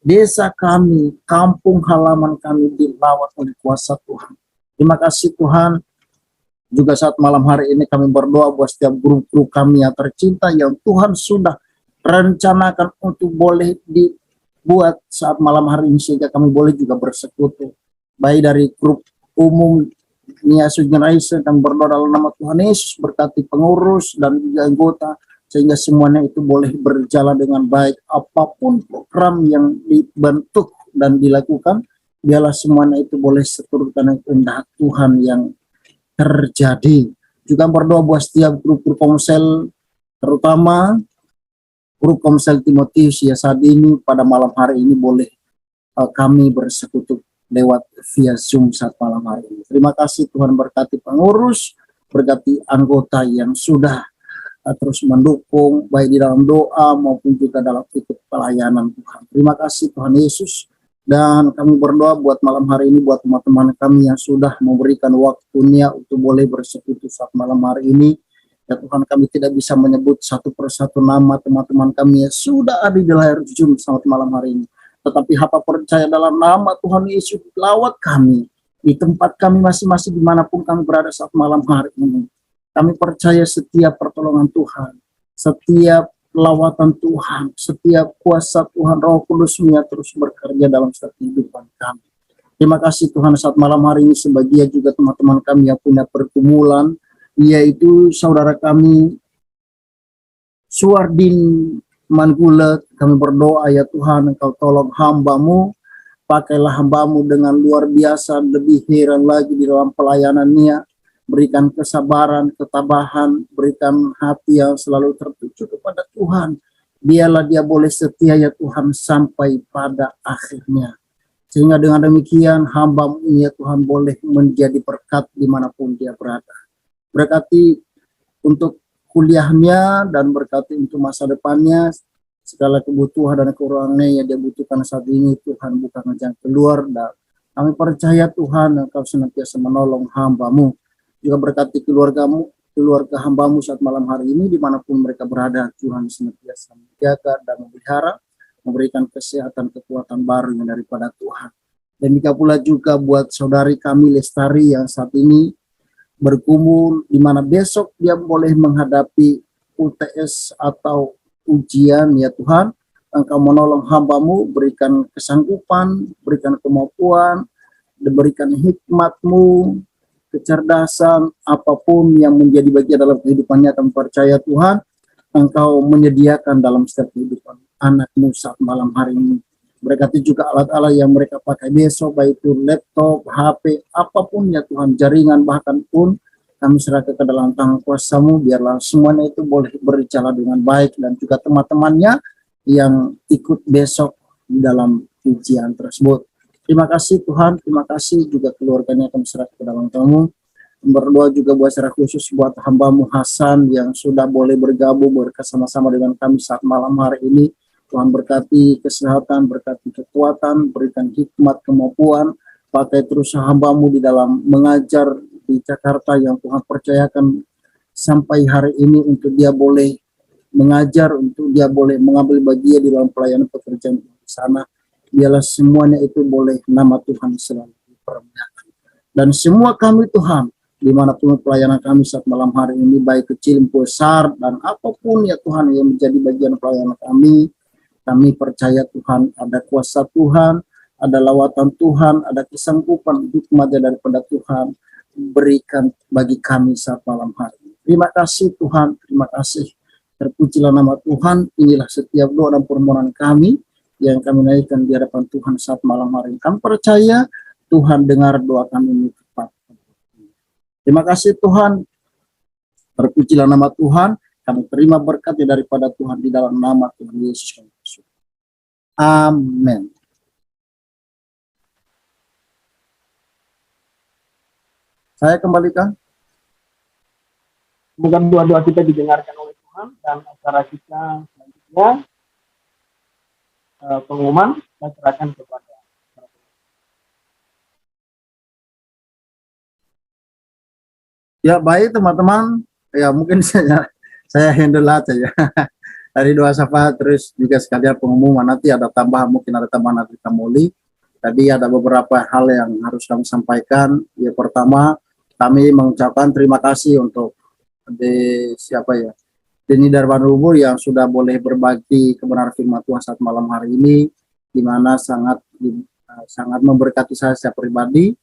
S6: desa kami, kampung halaman kami dilawat oleh kuasa Tuhan. Terima kasih Tuhan. Juga saat malam hari ini kami berdoa buat setiap guru-guru kami yang tercinta yang Tuhan sudah rencanakan untuk boleh dibuat saat malam hari ini, sehingga kami boleh juga bersekutu. Baik dari grup umum Nias Generation, kami berdoa dalam nama Tuhan Yesus, berkati pengurus dan juga anggota, sehingga semuanya itu boleh berjalan dengan baik. Apapun program yang dibentuk dan dilakukan, biarlah semuanya itu boleh seturut dengan kehendak Tuhan yang terjadi. Juga berdoa buat setiap grup-grup komsel, terutama grup komsel Timotius ya, saat ini pada malam hari ini boleh kami bersekutu lewat via Zoom saat malam hari ini. Terima kasih Tuhan, berkati pengurus, berkati anggota yang sudah terus mendukung baik di dalam doa maupun juga dalam ikut pelayanan Tuhan. Terima kasih Tuhan Yesus. Dan kami berdoa buat malam hari ini buat teman-teman kami yang sudah memberikan waktunya untuk boleh bersekutu saat malam hari ini. Ya Tuhan, kami tidak bisa menyebut satu persatu nama teman-teman kami yang sudah ada di layar Zoom saat malam hari ini. Tetapi hamba percaya dalam nama Tuhan Yesus, lawat kami di tempat kami masing-masing dimanapun kami berada saat malam hari ini. Kami percaya setiap pertolongan Tuhan, setiap lawatan Tuhan, setiap kuasa Tuhan, Roh Kudus-Nya terus bekerja dalam setiap kehidupan kami. Terima kasih Tuhan, saat malam hari ini sebagian juga teman-teman kami yang punya pergumulan, yaitu saudara kami Suardin Mangulet. Kami berdoa ya Tuhan, Engkau tolong hamba-Mu, pakailah hamba-Mu dengan luar biasa, lebih heran lagi di dalam pelayanannya. Berikan kesabaran, ketabahan, berikan hati yang selalu tertuju kepada Tuhan. Biarlah dia boleh setia ya Tuhan sampai pada akhirnya. Sehingga dengan demikian hamba-Mu ya Tuhan boleh menjadi berkat dimanapun dia berada. Berkati untuk kuliahnya dan berkati untuk masa depannya. Segala kebutuhan dan kekurangannya yang dia butuhkan saat ini Tuhan bukan jalan keluar. Dan kami percaya Tuhan Engkau senantiasa menolong hamba-Mu. Juga berkati keluarga-Mu, keluarga hamba-Mu saat malam hari ini dimanapun mereka berada. Tuhan senantiasa menjaga dan memelihara, memberikan kesehatan, kekuatan baru yang daripada Tuhan. Demikian pula juga buat saudari kami Lestari yang saat ini bergumul, di mana besok dia boleh menghadapi UTS atau ujian ya Tuhan. Engkau menolong hamba-Mu, berikan kesanggupan, berikan kemampuan, berikan hikmat-Mu, kecerdasan, apapun yang menjadi bagian dalam kehidupannya. Kami percaya Tuhan, Engkau menyediakan dalam setiap kehidupan anak-Mu saat malam hari ini. Berkati juga alat-alat yang mereka pakai besok, baik itu laptop, HP, apapun ya Tuhan, jaringan bahkan pun, kami serahkan ke dalam tangan kuasa-Mu, biarlah semuanya itu boleh berjalan dengan baik, dan juga teman-temannya yang ikut besok di dalam ujian tersebut. Terima kasih Tuhan, terima kasih juga keluarganya kami serahkan ke dalam tangan-Mu. Berdoa juga buat secara khusus buat hamba-Mu Hasan yang sudah boleh bergabung bersama-sama dengan kami saat malam hari ini. Tuhan berkati kesehatan, berkati kekuatan, berikan hikmat, kemampuan, pakai terus hamba-Mu di dalam mengajar di Jakarta yang Tuhan percayakan sampai hari ini untuk dia boleh mengajar, untuk dia boleh mengambil bagian di dalam pelayanan pekerjaan di sana. Biarlah semuanya itu boleh nama Tuhan selalu dipermuliakan. Dan semua kami Tuhan, dimanapun pelayanan kami saat malam hari ini, baik kecil, besar, dan apapun ya Tuhan yang menjadi bagian pelayanan kami percaya Tuhan ada kuasa Tuhan, ada lawatan Tuhan, ada kesanggupan hikmatnya daripada Tuhan berikan bagi kami saat malam hari ini. Terima kasih Tuhan, terima kasih Terpujilah nama Tuhan. Inilah setiap doa dan permohonan kami yang kami naikkan di hadapan Tuhan saat malam hari ini. Kami percaya Tuhan dengar doa kami ini tepat. Terima kasih Tuhan. Terpujilah nama Tuhan. Kami terima berkatnya daripada Tuhan di dalam nama Tuhan Yesus Kristus. Amin. Saya kembalikan.
S8: Semoga doa-doa kita didengarkan oleh Tuhan, dan acara kita selanjutnya pengumuman saya serahkan kepada.
S6: Ya baik teman-teman, ya mungkin saya handle aja ya. Dari doa syafaat terus juga sekalian pengumuman, nanti ada tambahan, mungkin ada tambahan dari Kamoli. Tadi ada beberapa hal yang harus kami sampaikan. Ya pertama, kami mengucapkan terima kasih untuk Denny Darwanubu yang sudah boleh berbagi kebenaran firman Tuhan saat malam hari ini, di mana sangat memberkati saya secara pribadi,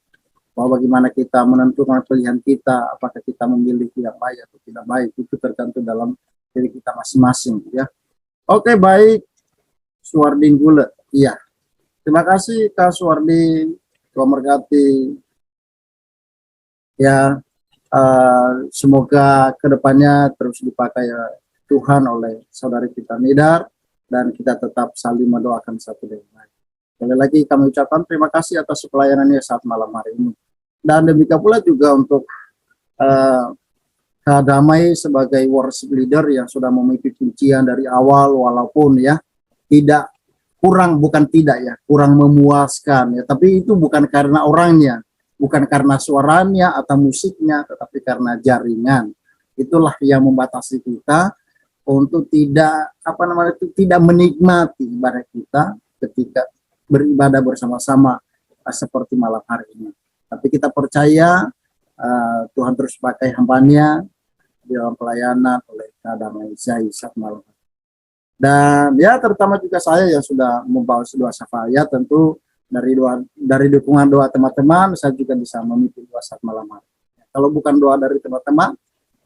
S6: bahwa bagaimana kita menentukan pilihan kita, apakah kita memilih yang baik atau tidak baik, itu tergantung dalam diri kita masing-masing ya. Oke baik, Suwardin Gule, iya. Terima kasih Kak Suwardin, Tuhan berkati. Ya, semoga kedepannya terus dipakai Tuhan oleh saudari kita Nidar, dan kita tetap saling mendoakan satu dengan lain. Sekali lagi kami ucapkan terima kasih atas pelayanannya saat malam hari ini. Dan demikian pula juga untuk Kak Damai sebagai worship leader yang sudah memimpin pujian dari awal, walaupun ya tidak kurang, bukan tidak ya, kurang memuaskan ya, tapi itu bukan karena orangnya, bukan karena suaranya atau musiknya, tetapi karena jaringan. Itulah yang membatasi kita untuk tidak tidak menikmati ibadah kita ketika beribadah bersama-sama seperti malam hari ini. Tapi kita percaya Tuhan terus pakai hambanya di dalam pelayanan oleh Damai Zai saat malam. Dan ya terutama juga saya yang sudah membawa doa syafaat, tentu dari dukungan doa teman-teman saya juga bisa memimpin doa saat malam hari. Kalau bukan doa dari teman-teman,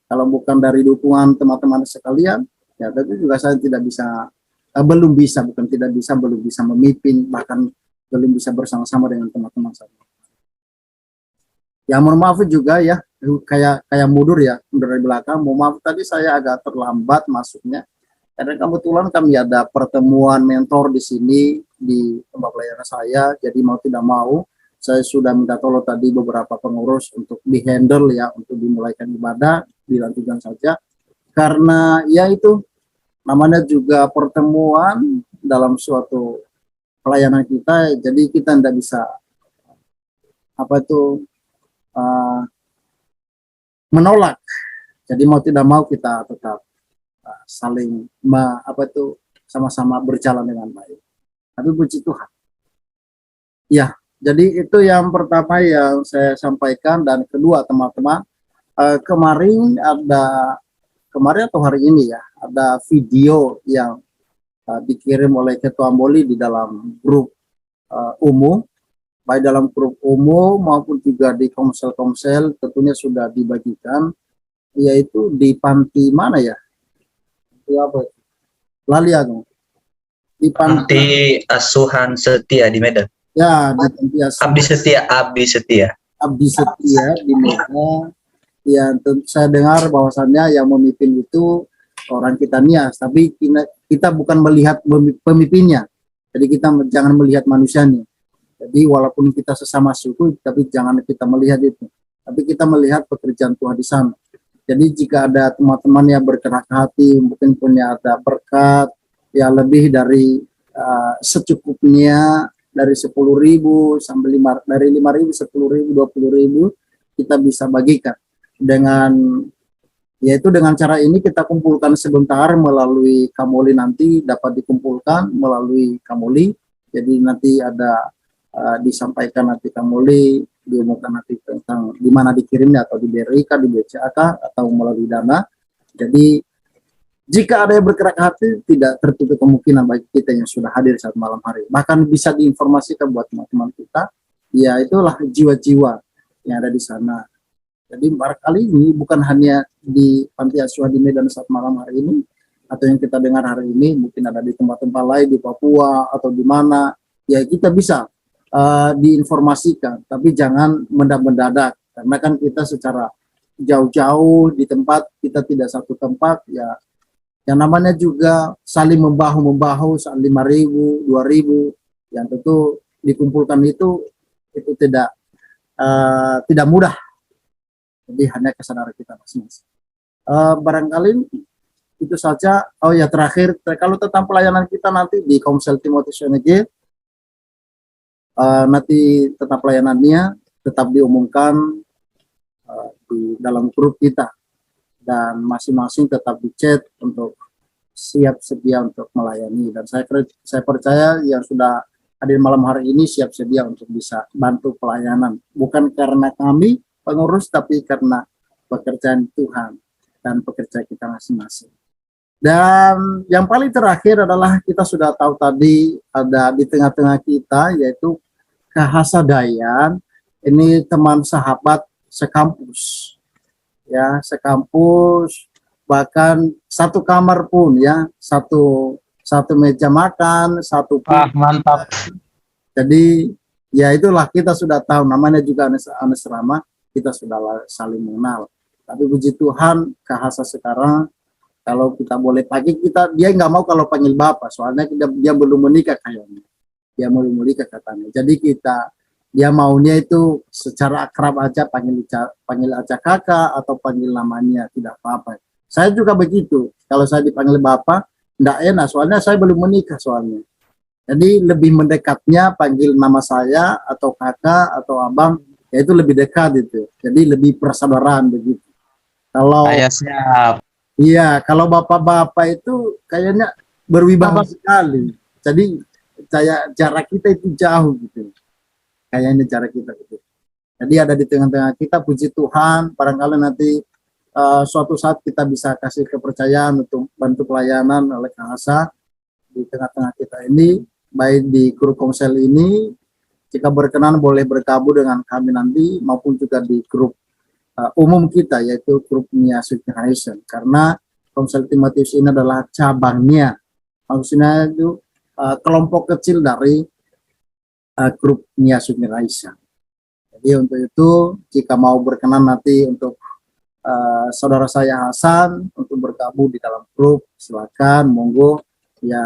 S6: kalau bukan dari dukungan teman-teman sekalian, ya tentu juga saya tidak bisa, belum bisa memimpin, bahkan belum bisa bersama-sama dengan teman-teman saya. Ya mohon maaf juga ya, kayak mundur dari belakang. Mohon maaf tadi saya agak terlambat masuknya, karena kebetulan kami ada pertemuan mentor di sini di tempat pelayanan saya. Jadi mau tidak mau saya sudah minta tolong tadi beberapa pengurus untuk dihandle ya, untuk dimulaikan ibadah, dilanjutkan saja. Karena ya itu namanya juga pertemuan dalam suatu pelayanan kita, jadi kita tidak bisa menolak. Jadi mau tidak mau kita tetap saling sama-sama berjalan dengan baik. Tapi puji Tuhan. Ya, jadi itu yang pertama yang saya sampaikan. Dan kedua teman-teman, kemarin atau hari ini ya, ada video yang dikirim oleh Ketua Moli di dalam grup umum, baik dalam grup umum maupun juga di komsel-komsel, tentunya sudah dibagikan, yaitu di panti mana ya? Itu apa? Lali aku. Di
S3: Panti Asuhan Setia di Medan.
S6: Ya, di panti asuhan. Abdi Setia di Medan. Ya, saya dengar bahwasannya yang memimpin itu orang kita Nias, tapi kita bukan melihat pemimpinnya. Jadi kita jangan melihat manusianya. Jadi walaupun kita sesama suku, tapi jangan kita melihat itu. Tapi kita melihat pekerjaan Tuhan di sana. Jadi jika ada teman-teman yang berkerak hati, mungkin punya ada berkat, ya lebih dari secukupnya, dari 10.000 sampai dari 5.000, 10.000, 20.000, kita bisa bagikan. Yaitu dengan cara ini kita kumpulkan sebentar melalui Kamoli, nanti dapat dikumpulkan melalui Kamoli. Jadi nanti ada disampaikan nanti Kamoli, diumumkan nanti tentang di mana dikirimnya, atau di BRIK, di BCAK, atau melalui Dana. Jadi jika ada yang bergerak hati, tidak tertutup kemungkinan bagi kita yang sudah hadir saat malam hari. Bahkan bisa diinformasikan buat teman-teman kita, ya itulah jiwa-jiwa yang ada di sana. Jadi barangkali ini bukan hanya di Panti Asuhan di Medan saat malam hari ini, atau yang kita dengar hari ini mungkin ada di tempat-tempat lain di Papua atau di mana, ya kita bisa diinformasikan, tapi jangan mendadak karena kan kita secara jauh-jauh di tempat, kita tidak satu tempat, ya yang namanya juga saling membahu-membahu, 5.000, 2.000, yang tentu dikumpulkan itu tidak mudah. Jadi hanya kesadaran kita masing-masing. Barangkali itu saja. Oh ya, terakhir, kalau tentang pelayanan kita nanti di Komsel Timotius UNG, nanti tetap pelayanannya tetap diumumkan di dalam grup kita, dan masing-masing tetap di chat untuk siap sedia untuk melayani. Dan saya percaya yang sudah hadir malam hari ini siap sedia untuk bisa bantu pelayanan, bukan karena kami pengurus, tapi karena pekerjaan Tuhan dan pekerjaan kita masing-masing. Dan yang paling terakhir adalah kita sudah tahu tadi ada di tengah-tengah kita yaitu Kahasa Dayan. Ini teman sahabat sekampus, ya, sekampus, bahkan satu kamar pun, ya, satu meja makan, satu
S4: mantap.
S6: Jadi ya itulah, kita sudah tahu, namanya juga Anes Rama, kita sudah saling mengenal. Tapi puji Tuhan, Kahasa sekarang kalau kita boleh pagi, dia nggak mau kalau panggil bapak, soalnya dia belum menikah kayaknya. Dia belum menikah katanya. Jadi dia maunya itu secara akrab aja, panggil aja kakak atau panggil namanya, tidak apa-apa. Saya juga begitu. Kalau saya dipanggil bapak, enggak enak, soalnya saya belum menikah soalnya. Jadi lebih mendekatnya panggil nama saya atau kakak atau abang, ya itu lebih dekat itu. Jadi lebih persaudaraan begitu. Kalau
S4: Saya siap.
S6: iya, kalau bapak-bapak itu kayaknya berwibawa sekali. Jadi jarak kita itu jauh gitu. Kayaknya jarak kita gitu. Jadi ada di tengah-tengah kita, puji Tuhan, barangkali nanti suatu saat kita bisa kasih kepercayaan untuk bantu pelayanan oleh Kahasa di tengah-tengah kita ini, baik di grup Komsel ini, jika berkenan boleh bergabung dengan kami nanti, maupun juga di grup umum kita, yaitu grup Nia Sweet Generation, karena Komsel Timotius ini adalah cabangnya, maksudnya itu kelompok kecil dari grup Nia Sweet Generation. Jadi untuk itu, jika mau berkenan nanti untuk saudara saya Hasan untuk bergabung di dalam grup, silakan, monggo. Ya,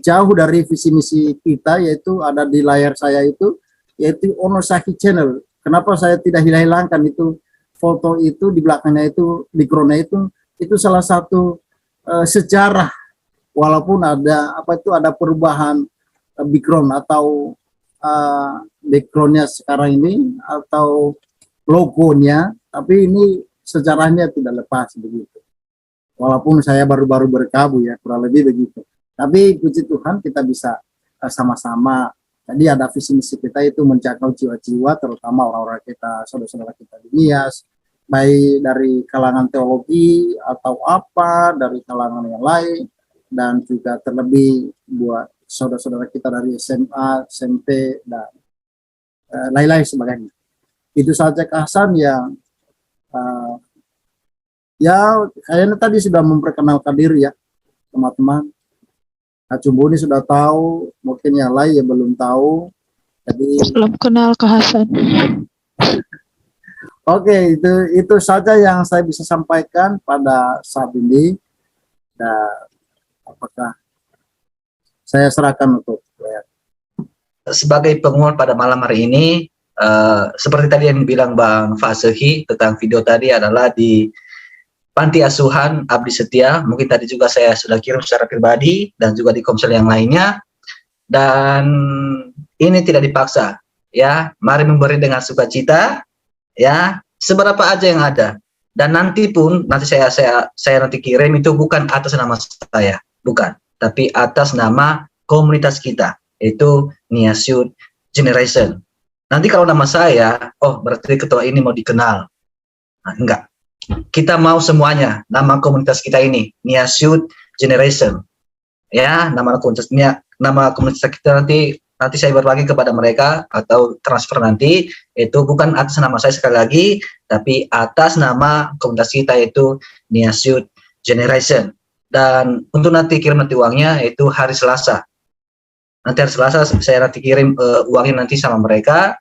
S6: jauh dari visi misi kita, yaitu ada di layar saya itu, yaitu Onosaki Channel. Kenapa saya tidak hilangkan itu foto itu di belakangnya itu, backgroundnya itu salah satu sejarah, walaupun ada perubahan background atau backgroundnya sekarang ini atau logonya, tapi ini sejarahnya tidak lepas begitu. Walaupun saya baru-baru bergabung, ya, kurang lebih begitu. Tapi puji Tuhan kita bisa sama-sama. Jadi ada visi misi kita itu menjangkau jiwa-jiwa, terutama orang-orang kita, saudara-saudara kita di Nias, baik dari kalangan teologi atau apa, dari kalangan yang lain, dan juga terlebih buat saudara-saudara kita dari SMA, SMP, dan lain-lain sebagainya. Itu saja Hasan yang ya kayaknya tadi sudah memperkenalkan diri, ya teman-teman. Cumbu ini sudah tahu, mungkin yang lain yang belum tahu. Jadi
S10: belum kenal ke Hasan.
S6: Oke, itu saja yang saya bisa sampaikan pada saat ini. Dan apakah saya serahkan untuk
S3: sebagai pengumuman pada malam hari ini, seperti tadi yang bilang Bang Fasehi tentang video tadi adalah di Panti Asuhan Abdi Setia. Mungkin tadi juga saya sudah kirim secara pribadi dan juga di Komsel yang lainnya. Dan ini tidak dipaksa, ya. Mari memberi dengan sukacita, ya. Seberapa aja yang ada. Dan nanti saya nanti kirim itu bukan atas nama saya, bukan, tapi atas nama komunitas kita, yaitu Nia Sweet Generation. Nanti kalau nama saya, oh berarti ketua ini mau dikenal. Nah, enggak. Kita mau semuanya, nama komunitas kita ini, Nia Sweet Generation. Ya, nama komunitas kita nanti saya berbagi kepada mereka atau transfer nanti, itu bukan atas nama saya sekali lagi, tapi atas nama komunitas kita itu Nia Sweet Generation. Dan untuk nanti kirim nanti uangnya itu hari Selasa. Nanti hari Selasa saya nanti kirim uangnya nanti sama mereka.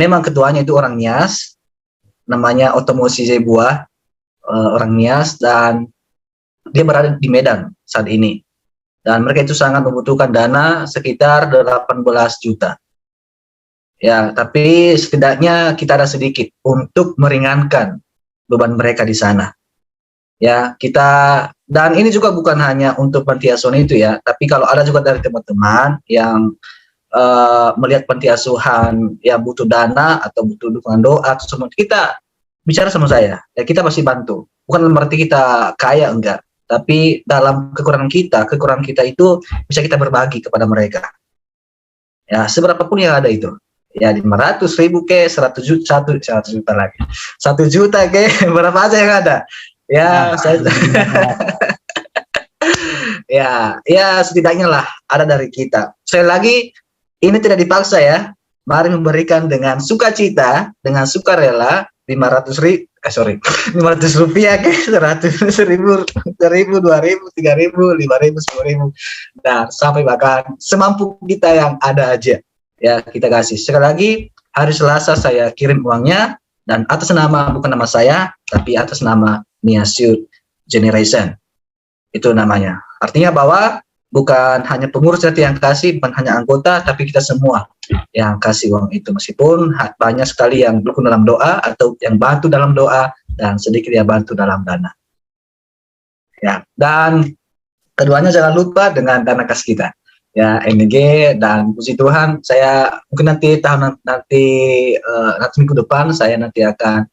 S3: Memang ketuanya itu orang Nias, namanya Otomosi Zebua, orang Nias, dan dia berada di Medan saat ini. Dan mereka itu sangat membutuhkan dana sekitar 18 juta. Ya, tapi setidaknya kita ada sedikit untuk meringankan beban mereka di sana. Ya, kita, dan ini juga bukan hanya untuk panti asuhan itu ya, tapi kalau ada juga dari teman-teman yang melihat panti asuhan yang butuh dana atau butuh dukungan doa, semua kita bicara sama saya, ya kita pasti bantu. Bukan berarti kita kaya, enggak, tapi dalam kekurangan kita itu bisa kita berbagi kepada mereka. Ya, seberapapun yang ada itu. Ya 500.000 ke 100 juta lagi. 1 juta ke berapa aja yang ada. Ya, saya ya setidaknya lah ada dari kita. Sekali lagi, ini tidak dipaksa ya. Mari memberikan dengan sukacita, dengan sukarela 500 rupiah ke 100.000, 1.000, 2.000, 3.000, 5.000, 10.000. Nah, sampai bahkan semampu kita yang ada aja. Ya, kita kasih. Sekali lagi, hari Selasa saya kirim uangnya, dan atas nama, bukan nama saya, tapi atas nama Nias Youth Generation. Itu namanya. Artinya bahwa bukan hanya pengurus yang kasih, bukan hanya anggota, tapi kita semua yang kasih uang itu. Meskipun banyak sekali yang dukung dalam doa, atau yang bantu dalam doa, dan sedikit yang bantu dalam dana. Ya, dan keduanya jangan lupa dengan dana kas kita. Ya, NG, dan puji Tuhan, saya mungkin nanti nanti minggu depan saya nanti akan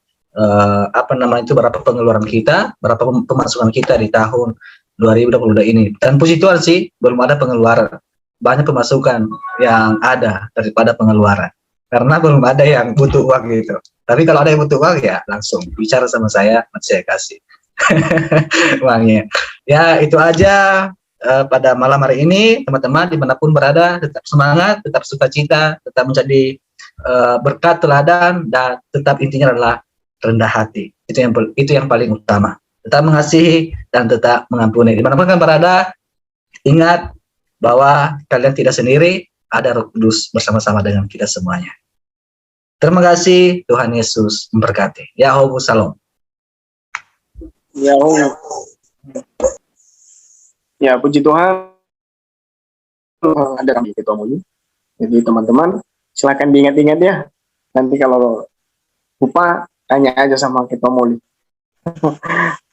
S3: berapa pengeluaran kita, berapa pemasukan kita di tahun 2022 ini. Dan puji Tuhan sih belum ada pengeluaran, banyak pemasukan yang ada daripada pengeluaran, karena belum ada yang butuh uang gitu. Tapi kalau ada yang butuh uang ya langsung bicara sama saya, nanti saya kasih uangnya. Ya, itu aja pada malam hari ini. Teman-teman dimanapun berada, tetap semangat, tetap sukacita, tetap menjadi berkat teladan, dan tetap intinya adalah rendah hati. Itu yang paling utama. Tetap mengasihi dan tetap mengampuni. Dimanapun kalian berada, ingat bahwa kalian tidak sendiri, ada Roh Kudus bersama-sama dengan kita semuanya. Terima kasih, Tuhan Yesus memberkati. Yahowu Shalom.
S8: Ya, puji Tuhan, ada kami Ketua Muli. Jadi teman-teman, silakan diingat-ingat ya. Nanti kalau lupa, tanya aja sama Ketua Muli.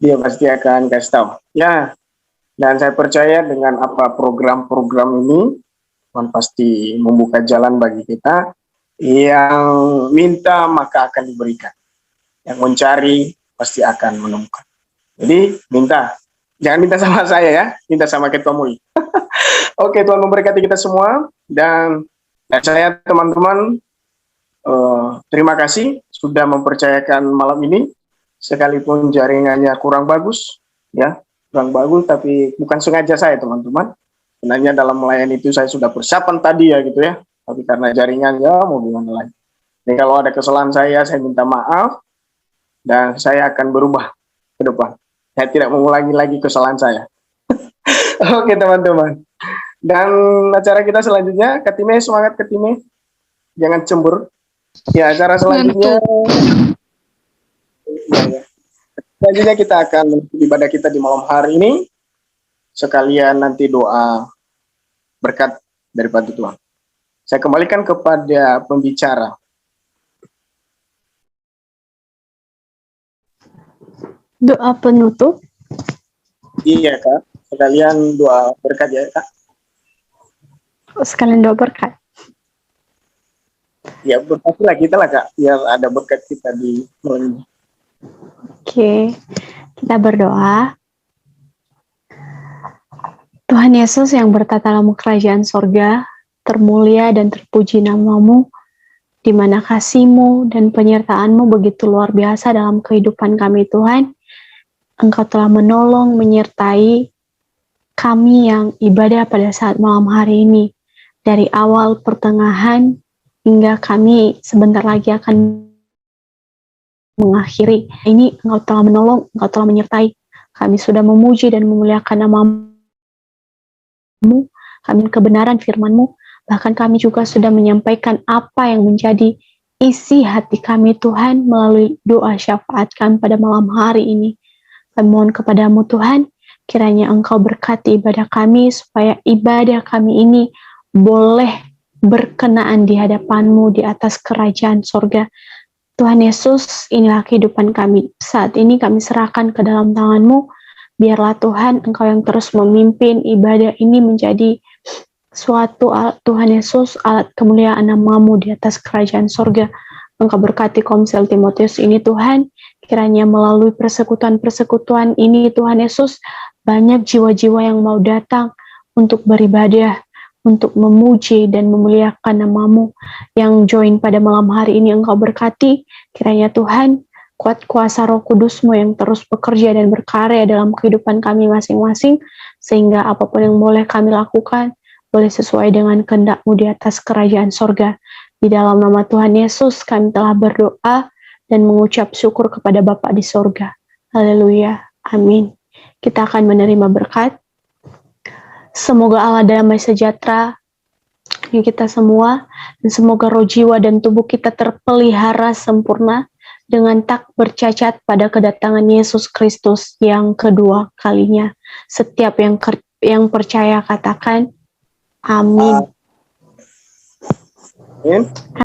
S8: Dia pasti akan kasih tahu. Ya, dan saya percaya dengan apa program-program ini, Tuhan pasti membuka jalan bagi kita. Yang minta maka akan diberikan. Yang mencari pasti akan menemukan. Jadi minta. Jangan minta sama saya ya, minta sama Ketua Muli. Oke, Tuhan memberkati kita semua. Dan saya teman-teman, terima kasih sudah mempercayakan malam ini. Sekalipun jaringannya kurang bagus, ya, kurang bagus, tapi bukan sengaja saya teman-teman. Sebenarnya dalam melayani itu saya sudah persiapan tadi ya gitu ya. Tapi karena jaringan ya mau gimana lagi. Jadi kalau ada kesalahan saya minta maaf. Dan saya akan berubah ke depan. Saya tidak mengulangi lagi kesalahan saya. Oke teman-teman. Dan acara kita selanjutnya, Katime, semangat Katime. Jangan cemburu. Ya, acara selanjutnya. Ya. Selanjutnya kita akan ibadah kita di malam hari ini. Sekalian nanti doa berkat daripada Tuhan. Saya kembalikan kepada pembicara.
S2: Doa penutup.
S8: Iya Kak, sekalian doa berkat ya Kak.
S2: Sekalian doa berkat.
S8: Ya berkatlah kita lah Kak, biar ada berkat kita di malam ini.
S2: Oke, kita berdoa. Tuhan Yesus yang bertata dalam kerajaan sorga, termulia dan terpuji namamu, di mana kasih-Mu dan penyertaan-Mu begitu luar biasa dalam kehidupan kami Tuhan. Engkau telah menolong, menyertai kami yang ibadah pada saat malam hari ini. Dari awal, pertengahan, hingga kami sebentar lagi akan mengakhiri. Ini Engkau telah menolong, Engkau telah menyertai Kami sudah memuji dan memuliakan nama-Mu, kami kebenaran firman-Mu, bahkan kami juga sudah menyampaikan apa yang menjadi isi hati kami Tuhan melalui doa syafaat kami pada malam hari ini. Kami mohon kepadamu Tuhan, kiranya Engkau berkati ibadah kami supaya ibadah kami ini boleh berkenaan di hadapan-Mu di atas kerajaan sorga. Tuhan Yesus, inilah kehidupan kami. Saat ini kami serahkan ke dalam tangan-Mu. Biarlah Tuhan Engkau yang terus memimpin ibadah ini menjadi suatu Tuhan Yesus, alat kemuliaan nama-Mu di atas kerajaan sorga. Engkau berkati Komsel Timotius ini Tuhan, kiranya melalui persekutuan-persekutuan ini Tuhan Yesus, banyak jiwa-jiwa yang mau datang untuk beribadah, untuk memuji dan memuliakan nama-Mu. Yang join pada malam hari ini Engkau berkati, kiranya Tuhan, kuat kuasa Roh Kudus-Mu yang terus bekerja dan berkarya dalam kehidupan kami masing-masing, sehingga apapun yang boleh kami lakukan, boleh sesuai dengan kehendak-Mu di atas kerajaan sorga. Di dalam nama Tuhan Yesus kami telah berdoa dan mengucap syukur kepada Bapa di sorga. Haleluya. Amin. Kita akan menerima berkat. Semoga Allah damai sejahtera bagi kita semua, dan semoga roh, jiwa, dan tubuh kita terpelihara sempurna dengan tak bercacat pada kedatangan Yesus Kristus yang kedua kalinya. Setiap yang percaya katakan, amin.
S8: Amin.